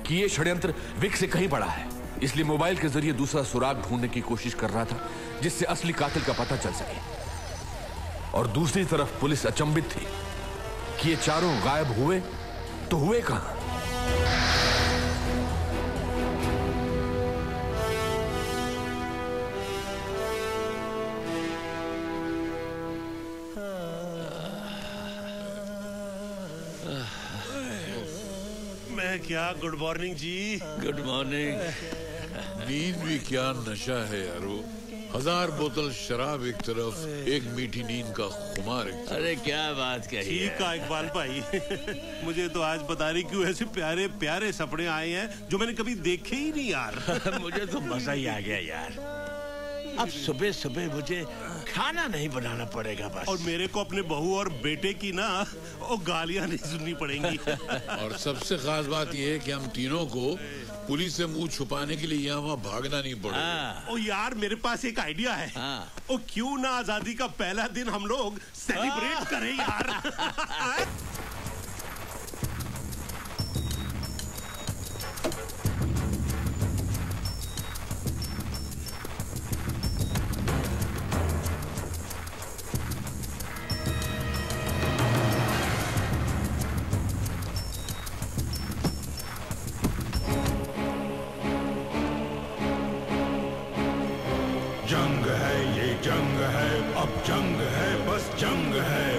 D: कि ये षड्यंत्र विक से कहीं बड़ा है, इसलिए मोबाइल के जरिए दूसरा सुराग ढूंढने की कोशिश कर रहा था जिससे असली कातिल का पता चल सके। और दूसरी तरफ पुलिस अचंभित थी कि ये चारों गायब हुए तो हुए कहां।
M: क्या? गुड मॉर्निंग जी।
P: Good morning.
E: नींद भी क्या नशा है यारो। 1000 बोतल शराब एक तरफ, एक मीठी नींद का खुमार एक तरफ।
P: अरे क्या बात कही।
M: ठीक है इकबाल भाई। मुझे तो आज पता नहीं क्यों ऐसे प्यारे प्यारे सपने आए हैं जो मैंने कभी देखे ही नहीं यार।
P: मुझे तो मजा ही आ गया यार। अब सुबह सुबह मुझे खाना नहीं बनाना पड़ेगा बस।
M: और मेरे को अपने बहू और बेटे की ना वो गालियां नहीं सुननी पड़ेंगी।
E: और सबसे खास बात यह है कि हम तीनों को पुलिस से मुंह छुपाने के लिए यहाँ वहाँ भागना नहीं पड़ेगा।
M: ओ यार मेरे पास एक आइडिया है। ओ क्यों ना आजादी का पहला दिन हम लोग सेलिब्रेट करें यार।
I: जंग है, ये जंग है, अब जंग है, बस जंग है।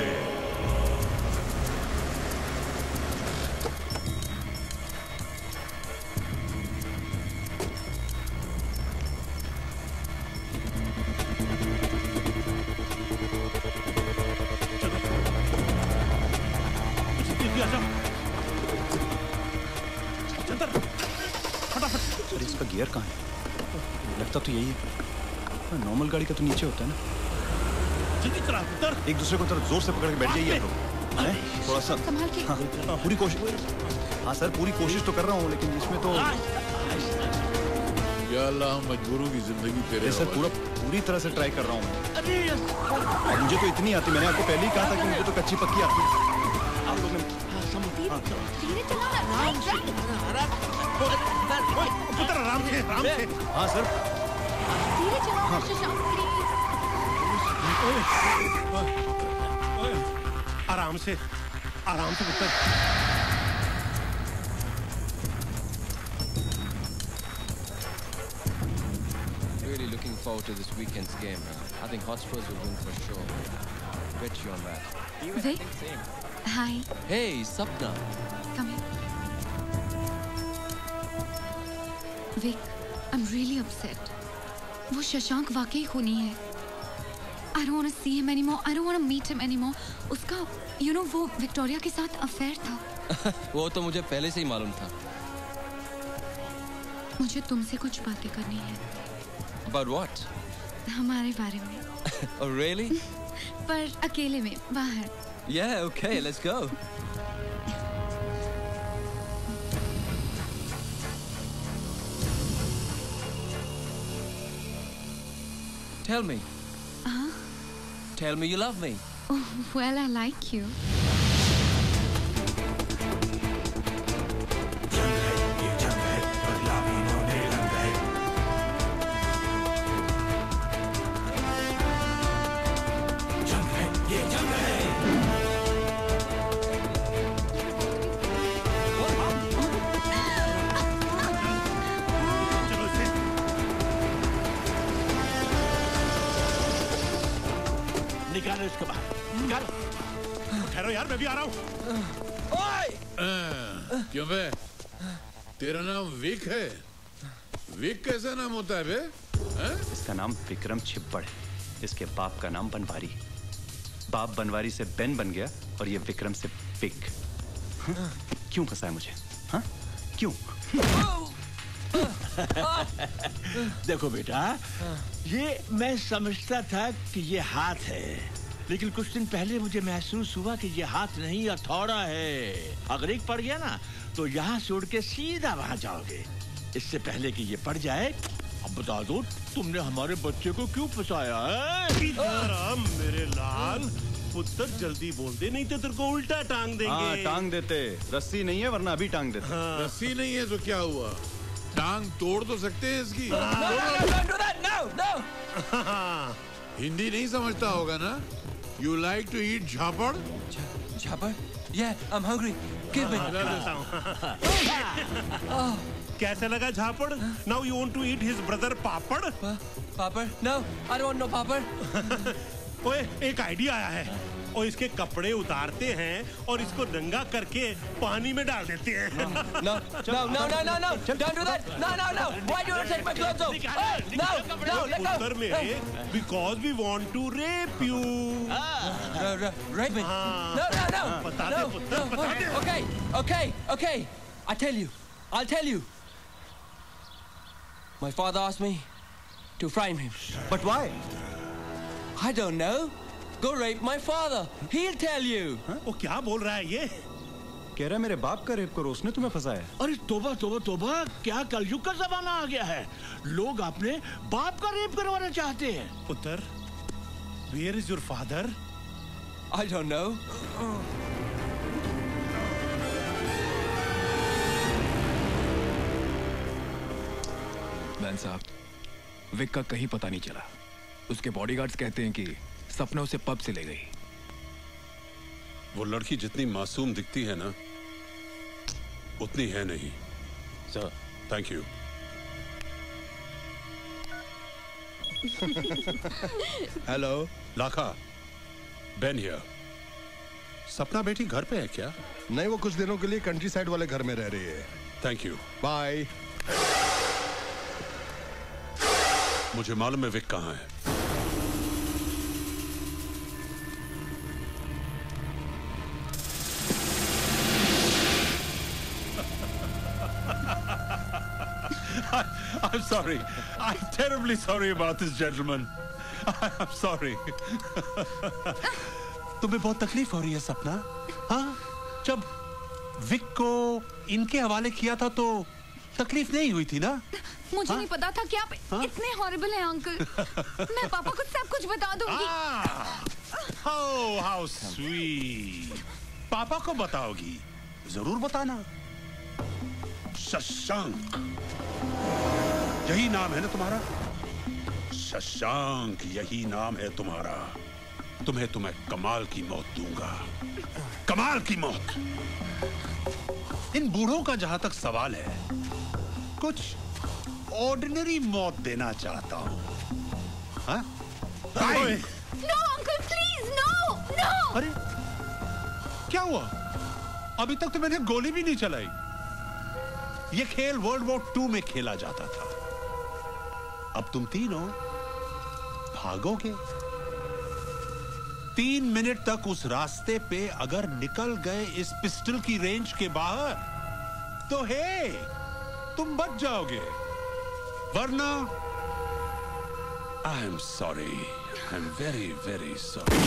L: अरे इसका गियर कहाँ है? लगता तो यही है। नॉर्मल गाड़ी का तो नीचे होता है ना।
M: जल्दी चला उतर।
L: एक दूसरे को तरफ जोर से पकड़ के बैठ जाइए आप लोग। हैं? थोड़ा सा
H: संभाल के।
L: हाँ, पूरी कोशिश। हाँ सर पूरी कोशिश तो कर रहा हूँ लेकिन इसमें तो
E: या अल्लाह मजबूरों की जिंदगी तेरे
L: सर पूरी तरह से ट्राई कर रहा हूँ। मुझे तो इतनी आती, मैंने आपको पहले ही कहा था कि मुझे तो कच्ची पक्की आती है। आप लोग
M: पुत्र आराम से आराम से।
L: हाँ सर
H: धीरे चलाओ शशांक प्लीज।
M: आराम से पुत्र।
F: Really looking forward to this weekend's game. I think Hotspurs will win for sure. Bet you on that. Even I think same.
H: Hi.
F: Hey, Sapna.
H: Come here. Vic, I'm really upset. वो शशांक वाकई खूनी है। I don't want to see him anymore. I don't want to meet him anymore. उसका, you know, वो Victoria के साथ affair था।
F: वो तो मुझे पहले से ही मालूम था।
H: मुझे तुमसे कुछ बातें करनी है।
F: About what?
H: हमारे बारे में।
F: Oh really?
H: पर अकेले में बाहर।
F: Yeah, okay, let's go. Tell me. Tell me you love me.
H: Oh, well, I like you.
P: निकालो इसको बाहर, निकालो।
M: ठहरो यार, मैं भी आ रहा हूँ।
E: क्यों बे? तेरा नाम विक है? विक कैसा नाम होता है बे?
L: इसका नाम विक्रम छिब्बड़ है। इसके बाप का नाम बनवारी। बाप बनवारी से बेन बन गया और ये विक्रम से पिक। क्यों फंसाया मुझे? हाँ? क्यों?
P: देखो बेटा, ये मैं समझता था कि ये हाथ है, लेकिन कुछ दिन पहले मुझे महसूस हुआ कि ये हाथ नहीं हथौड़ा है। अगर एक पड़ गया ना तो यहाँ से उड़ के सीधा वहां जाओगे। इससे पहले कि ये पड़ जाए, अब बता दो तुमने हमारे बच्चे को क्यों फंसाया है?
M: इधर आ मेरे लाल पुत्र, जल्दी बोल दे नहीं तो तेरे को उल्टा टांग देंगे।
L: हाँ, टांग देते। रस्सी नहीं है वरना अभी टांग देते।
M: हाँ।
E: रस्सी नहीं है तो क्या हुआ? टांग तोड़ तो सकते हैं इसकी। हिंदी नहीं समझता होगा ना? You like to eat झापड़?
F: झापड़? Yeah, I'm hungry. Give me.
M: कैसे लगा झापड़? Now you want to eat his brother papad?
F: Papad? No, I don't want no पापड़.
M: ओए, एक आइडिया आया है। और इसके कपड़े उतारते हैं और इसको नंगा करके पानी में डाल देते हैं।
F: No, don't do that. No. Why do you take my clothes off? No, let go.
M: उत्तर में, because we want to rape you.
F: Rape me? No.
M: बता दे पुत्र, बता दे।
F: Okay. I'll tell you. My father asked me to frame him.
O: But why?
F: I don't know. Go rape my father. He'll tell you.
M: वो क्या बोल रहा है ये?
O: कह रहा है मेरे बाप का रेप करो, उसने तुम्हें फंसाया।
C: अरे तोबा, क्या कलयुग का जमाना आ गया है। लोग अपने बाप का रेप करवाना चाहते हैं।
M: पुत्र, where is your father?
F: I don't know.
R: Ban साहब, विक का कहीं पता नहीं चला। उसके बॉडीगार्ड्स कहते हैं कि सपना उसे पब से ले गई।
N: वो लड़की जितनी मासूम दिखती है ना, उतनी है नहीं। Sir, thank you.
V: Hello
N: Lakha, Ben here. सपना बेटी घर पे है क्या?
V: नहीं, वो कुछ दिनों के लिए कंट्री साइड वाले घर में रह रही है।
N: Thank you.
V: बाय।
N: मुझे मालूम है विक कहाँ है।
M: I'm sorry. I'm terribly sorry about this, gentleman. I'm sorry. तुम्हें बहुत तकलीफ हो रही है सपना? हाँ? जब विक को इनके हवाले किया था तो तकलीफ नहीं हुई थी ना?
H: मुझे नहीं पता था कि आप इतने हॉरिबल हैं अंकल। मैं पापा को सब कुछ बता दूंगी।
M: Oh, how sweet. पापा को बताओगी? जरूर बताना। शशांक, यही नाम है ना तुम्हारा? शशांक, यही नाम है तुम्हारा। तुम्हें कमाल की मौत दूंगा। कमाल की मौत। इन बूढ़ों का जहां तक सवाल है, कुछ ऑर्डिनरी मौत देना चाहता हूं। हाँ?
H: No, uncle, please, no.
M: अरे, क्या हुआ? अभी तक तो मैंने गोली भी नहीं चलाई। ये खेल वर्ल्ड वॉर 2 में खेला जाता था। अब तुम तीनों भागोगे। 3 मिनट तक उस रास्ते पे अगर निकल गए इस पिस्टल की रेंज के बाहर, तो हे, तुम बच जाओगे। वरना I am sorry, I am very very sorry.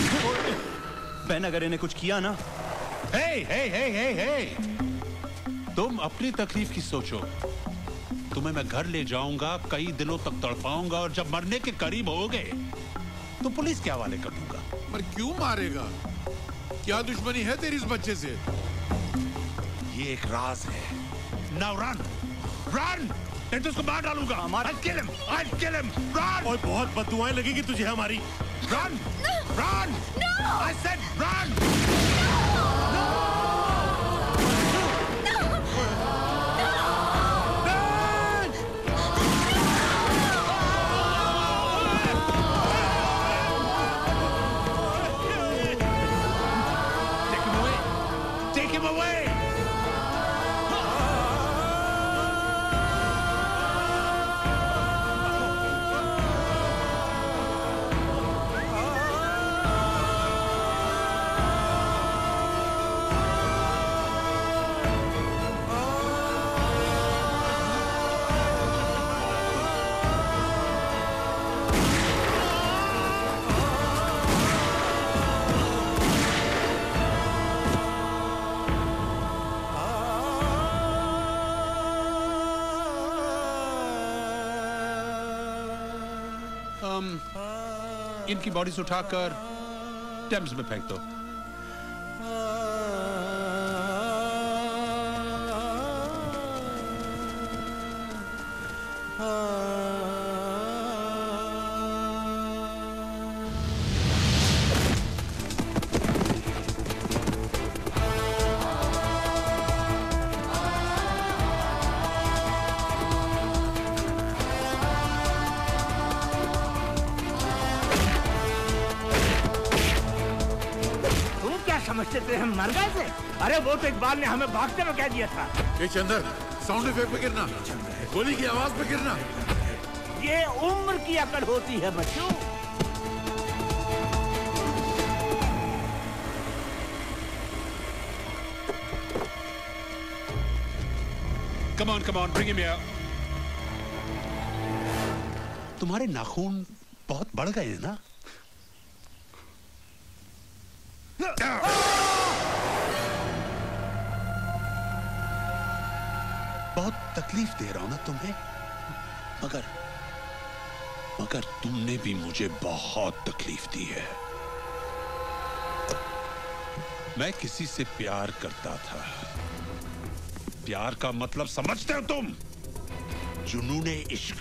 O: Ben, अगर इन्हें कुछ किया ना।
M: हे, तुम अपनी तकलीफ की सोचो। तुम्हें मैं घर ले जाऊंगा, कई दिनों तक तड़पाऊंगा, और जब मरने के करीब हो गए तो पुलिस के हवाले कर दूंगा।
E: पर क्यों मारेगा? क्या दुश्मनी है तेरी इस बच्चे से?
M: ये एक राज है। नाउ रन, नहीं तो उसको मार डालूंगा। I'll kill him, run! और बहुत बददुआएं लगेगी तुझे हमारी। Run! I said run! Take him away! इनकी बॉडीज उठाकर टेम्स में फेंक दो।
P: समझते थे हम मर गए थे। अरे वो तो इकबाल ने हमें भागते में कह दिया था।
E: ये चंदर, साउंड इफेक्ट पे गिरना, गोली की आवाज पे गिरना,
P: ये उम्र की अकड़ होती है बच्चों।
N: Come on, bring him here. तुम्हारे नाखून बहुत बढ़ गए हैं ना? बहुत तकलीफ दे रहा हूं ना तुम्हें, मगर तुमने भी मुझे बहुत तकलीफ दी है। मैं किसी से प्यार करता था। प्यार का मतलब समझते हो तुम? जुनूने इश्क।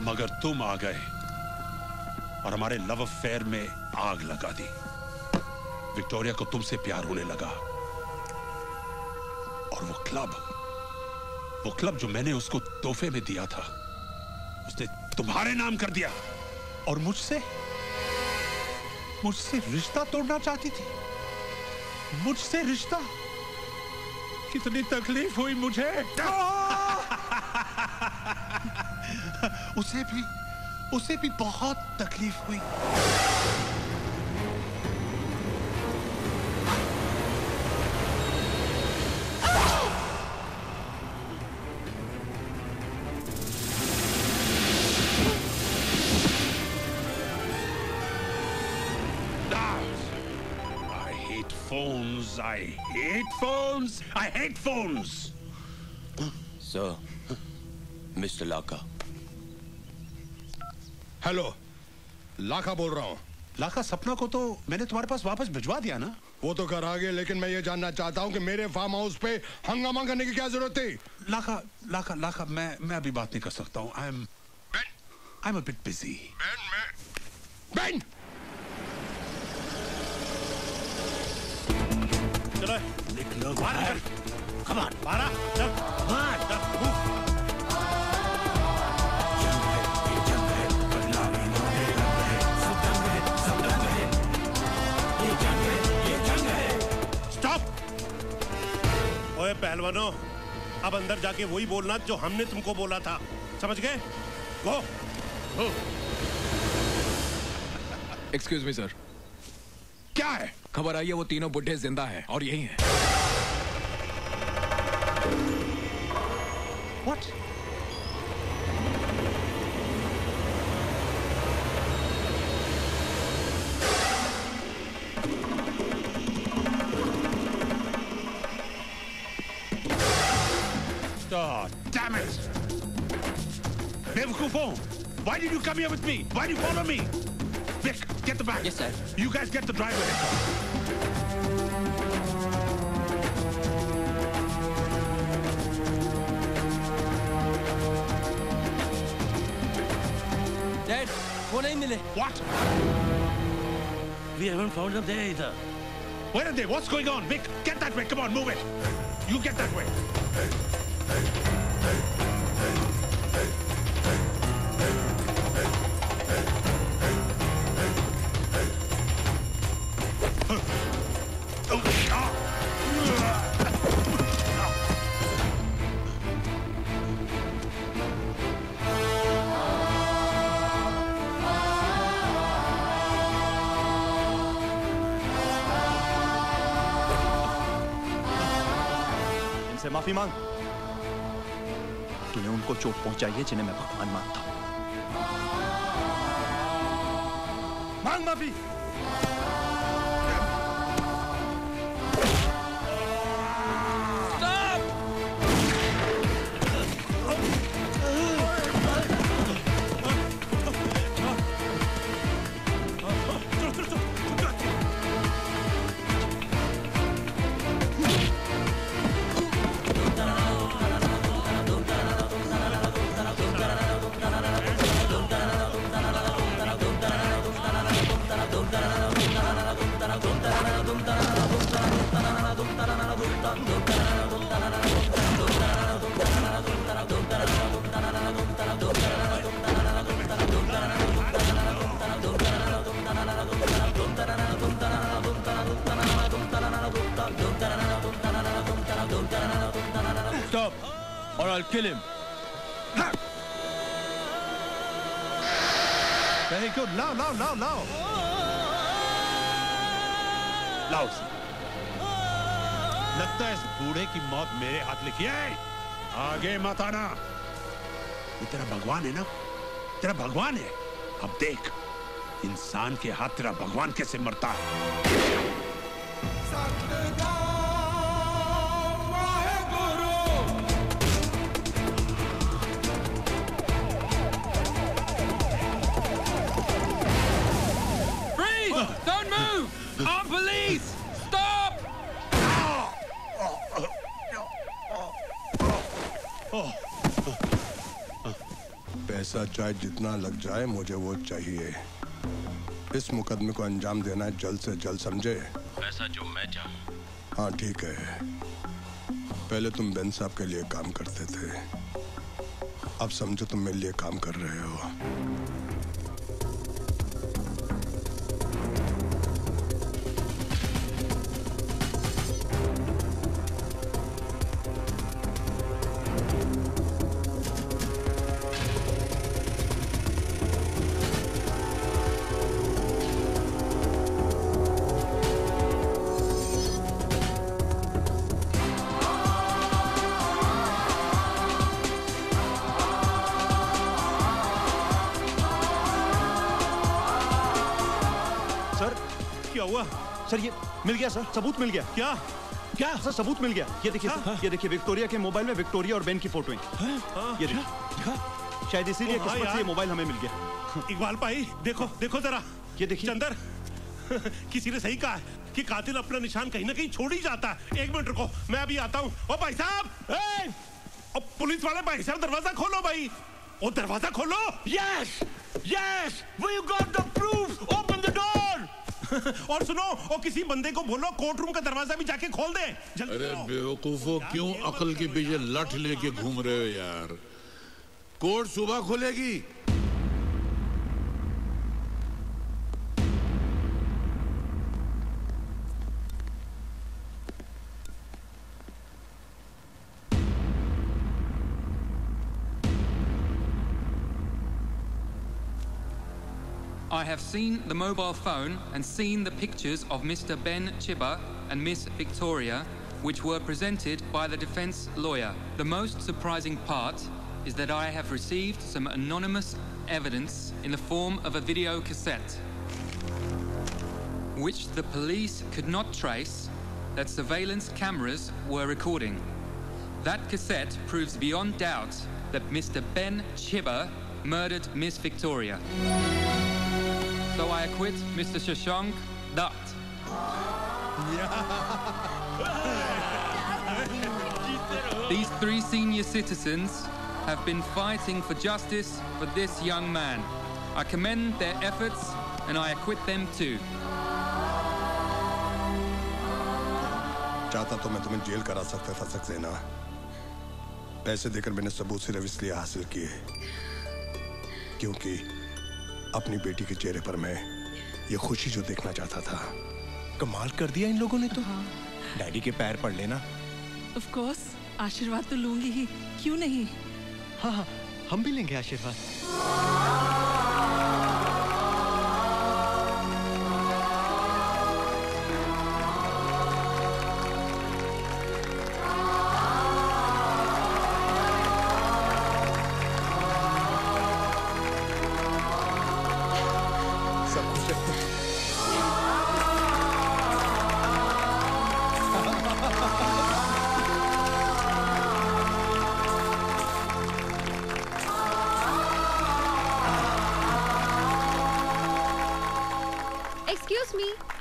N: मगर तुम आ गए और हमारे लव अफेयर में आग लगा दी। विक्टोरिया को तुमसे प्यार होने लगा और वो क्लब जो मैंने उसको तोहफे में दिया था, उसने तुम्हारे नाम कर दिया और मुझसे रिश्ता तोड़ना चाहती थी। मुझसे रिश्ता? कितनी तकलीफ हुई मुझे। उसे भी बहुत तकलीफ हुई। I hate phones.
U: Sir, Mr. Laka.
V: Hello, Lakha बोल रहा हूँ।
N: लाखा, सपना को तो मैंने तुम्हारे पास वापस भिजवा दिया ना?
V: वो तो कर आगे, लेकिन मैं ये जानना चाहता हूँ कि मेरे फार्म हाउस पे हंगामा करने की क्या जरूरत थी?
N: लाखा, मैं अभी बात नहीं कर सकता हूँ। I'm a bit busy.
V: Ben!
M: चलो निकलो बाहर। Come on, बाहर चल, move. ओए पहलवानों, अब अंदर जाके वही बोलना जो हमने तुमको बोला था, समझ गए? गो।
R: Excuse me sir.
V: क्या है?
R: खबर आई है वो तीनों बुढ़े जिंदा हैं और यही हैं।
N: What? Oh, damn it! Bevukoofo, why did you come here with me? Why did you follow me? Vic, get the bag.
F: Yes, sir.
N: You guys get the driver.
F: Dad, वो नहीं मिले.
N: What?
P: We haven't found them there either.
N: Where are they? What's going on? Vic, get that way. Come on, move it. You get that way.
O: इनसे माफी मांग। तूने उनको चोट पहुंचाई है जिन्हें मैं भगवान मानता हूं। मांग माफी।
B: Don't
P: stop or I'll kill him.
M: Very good. Now. लाओ। लगता है इस बूढ़े की मौत मेरे हाथ लिखी है। आगे मत आना। ये तेरा भगवान है ना? तेरा भगवान है। अब देख इंसान के हाथ तेरा भगवान कैसे मरता है।
X: Don't move! I'm police! Stop!
I: पैसा चाहे जितना लग जाए मुझे वो चाहिए। इस मुकदमे को अंजाम देना है जल्द से जल्द, समझे?
U: पैसा जो मैं चाहूं।
I: हाँ ठीक है। पहले तुम बेन साहब के लिए काम करते थे, अब समझो तुम मेरे लिए काम कर रहे हो।
O: सर ये मिल गया सर, सबूत मिल गया। क्या सर सबूत मिल गया। ये देखिए ये देखिए विक्टोरिया के मोबाइल में विक्टोरिया और बेन की फोटो है। ये देखिए शायद इसीलिए किस्मत से ये मोबाइल हमें मिल गया।
M: इकबाल भाई देखो जरा।
O: ये देखिए
M: चंदर किसी ने सही कहा है कि कातिल अपना निशान कहीं ना कहीं छोड़ ही जाता है। एक मिनट रुको, मैं अभी आता हूँ। ओ भाई साहब, पुलिस वाले भाई साहब दरवाजा खोलो भाई। ओ दरवाजा खोलो।
P: Yes, we've got the proof. Open the door.
M: और सुनो, और किसी बंदे को बोलो कोर्ट रूम का दरवाजा भी जाके खोल दे।
E: अरे बेवकूफो, क्यों अकल के पीछे लठ लेके घूम रहे हो यार? कोर्ट सुबह खुलेगी।
X: I have seen the mobile phone and seen the pictures of Mr. Ben Chibba and Miss Victoria, which were presented by the defense lawyer. The most surprising part is that I have received some anonymous evidence in the form of a video cassette, which the police could not trace that surveillance cameras were recording. That cassette proves beyond doubt that Mr. Ben Chibba murdered Miss Victoria. So I acquit Mr. Shashank Dutt. These three senior citizens have been fighting for justice for this young man. I commend their efforts and I acquit them too.
I: चाहता तो मैं तुम्हें jail करा सकता था सक्सेना। पैसे देकर मैंने सबूत सिर्फ इसलिए हासिल किए क्योंकि अपनी बेटी के चेहरे पर मैं ये खुशी जो देखना चाहता था।
J: कमाल कर दिया इन लोगों ने तो। डैडी के पैर पड़ लेना।
G: ऑफ कोर्स, आशीर्वाद तो लूंगी ही, क्यों नहीं?
O: हाँ, हम भी लेंगे आशीर्वाद।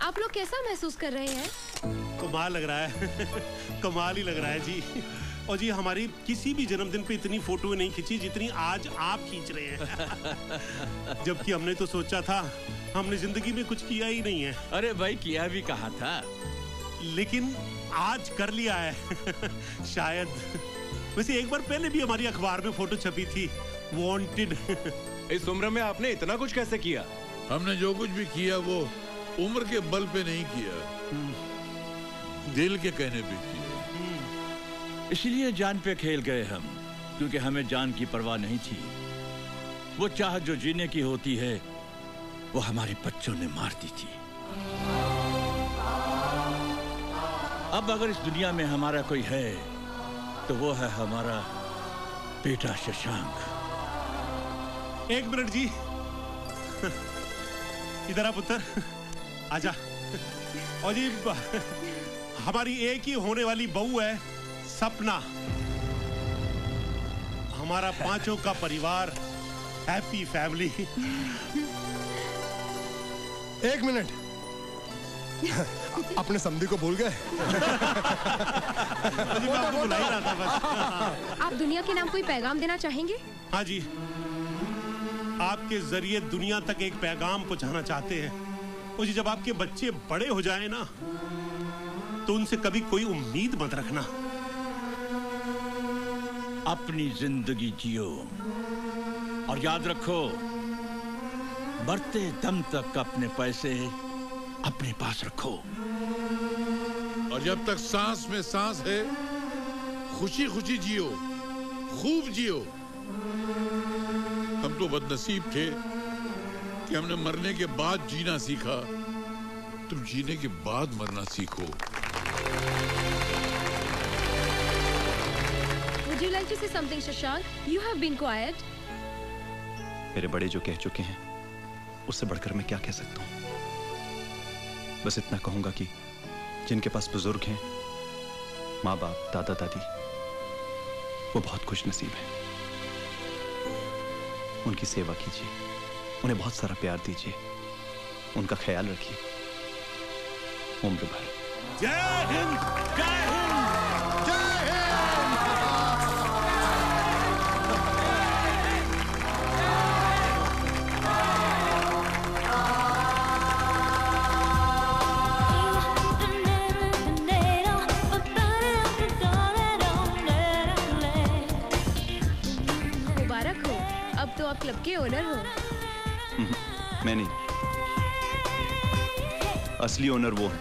Q: आप लोग कैसा महसूस कर रहे हैं?
M: कमाल लग रहा है। कमाल ही लग रहा है जी। और जी हमारी किसी भी जन्मदिन पे इतनी फोटो नहीं खींची जितनी आज आप खींच रहे हैं। जबकि हमने तो सोचा था हमने जिंदगी में कुछ किया ही नहीं है।
P: अरे भाई किया भी कहा था,
M: लेकिन आज कर लिया है। शायद वैसे एक बार पहले भी हमारी अखबार में फोटो छपी थी, वांटेड।
P: इस उम्र में आपने इतना कुछ कैसे किया?
E: हमने जो कुछ भी किया वो उम्र के बल पे नहीं किया, दिल के कहने पे किया।
P: इसलिए जान पे खेल गए हम, क्योंकि हमें जान की परवाह नहीं थी। वो चाह जो जीने की होती है वो हमारे बच्चों ने मार दी थी। अब अगर इस दुनिया में हमारा कोई है तो वो है हमारा बेटा शशांक।
M: एक मिनट जी, इधर आ पुत्र, आजा। और जी हमारी एक ही होने वाली बहू है सपना। हमारा पांचों का परिवार, हैप्पी फैमिली।
V: एक मिनट, अपने समधी को भूल गए?
Q: आप दुनिया के नाम कोई पैगाम देना चाहेंगे?
M: हाँ जी, आपके जरिए दुनिया तक एक पैगाम पहुंचाना चाहते हैं। और जी जब आपके बच्चे बड़े हो जाए ना, तो उनसे कभी कोई उम्मीद मत रखना।
P: अपनी जिंदगी जियो और याद रखो, मरते दम तक अपने पैसे अपने पास रखो।
E: और जब तक सांस में सांस है, खुशी खुशी जियो, खूब जियो। हम तो बदनसीब थे कि हमने मरने के बाद जीना सीखा। तुम जीने के बाद मरना सीखो।
Q: Would you like to say something, Shashank? You have been quiet.
L: मेरे बड़े जो कह चुके हैं, उससे बढ़कर मैं क्या कह सकता हूँ। बस इतना कहूंगा कि जिनके पास बुजुर्ग हैं, माँ बाप, दादा दादी, वो बहुत खुश नसीब हैं। उनकी सेवा कीजिए, उन्हें बहुत सारा प्यार दीजिए, उनका ख्याल रखिए उम्र भर।
M: जय हिंद, जय हिंद, जय
Q: मुबारक हो, अब तो आप क्लब के ओनर हो।
L: मैं नहीं, असली ओनर वो है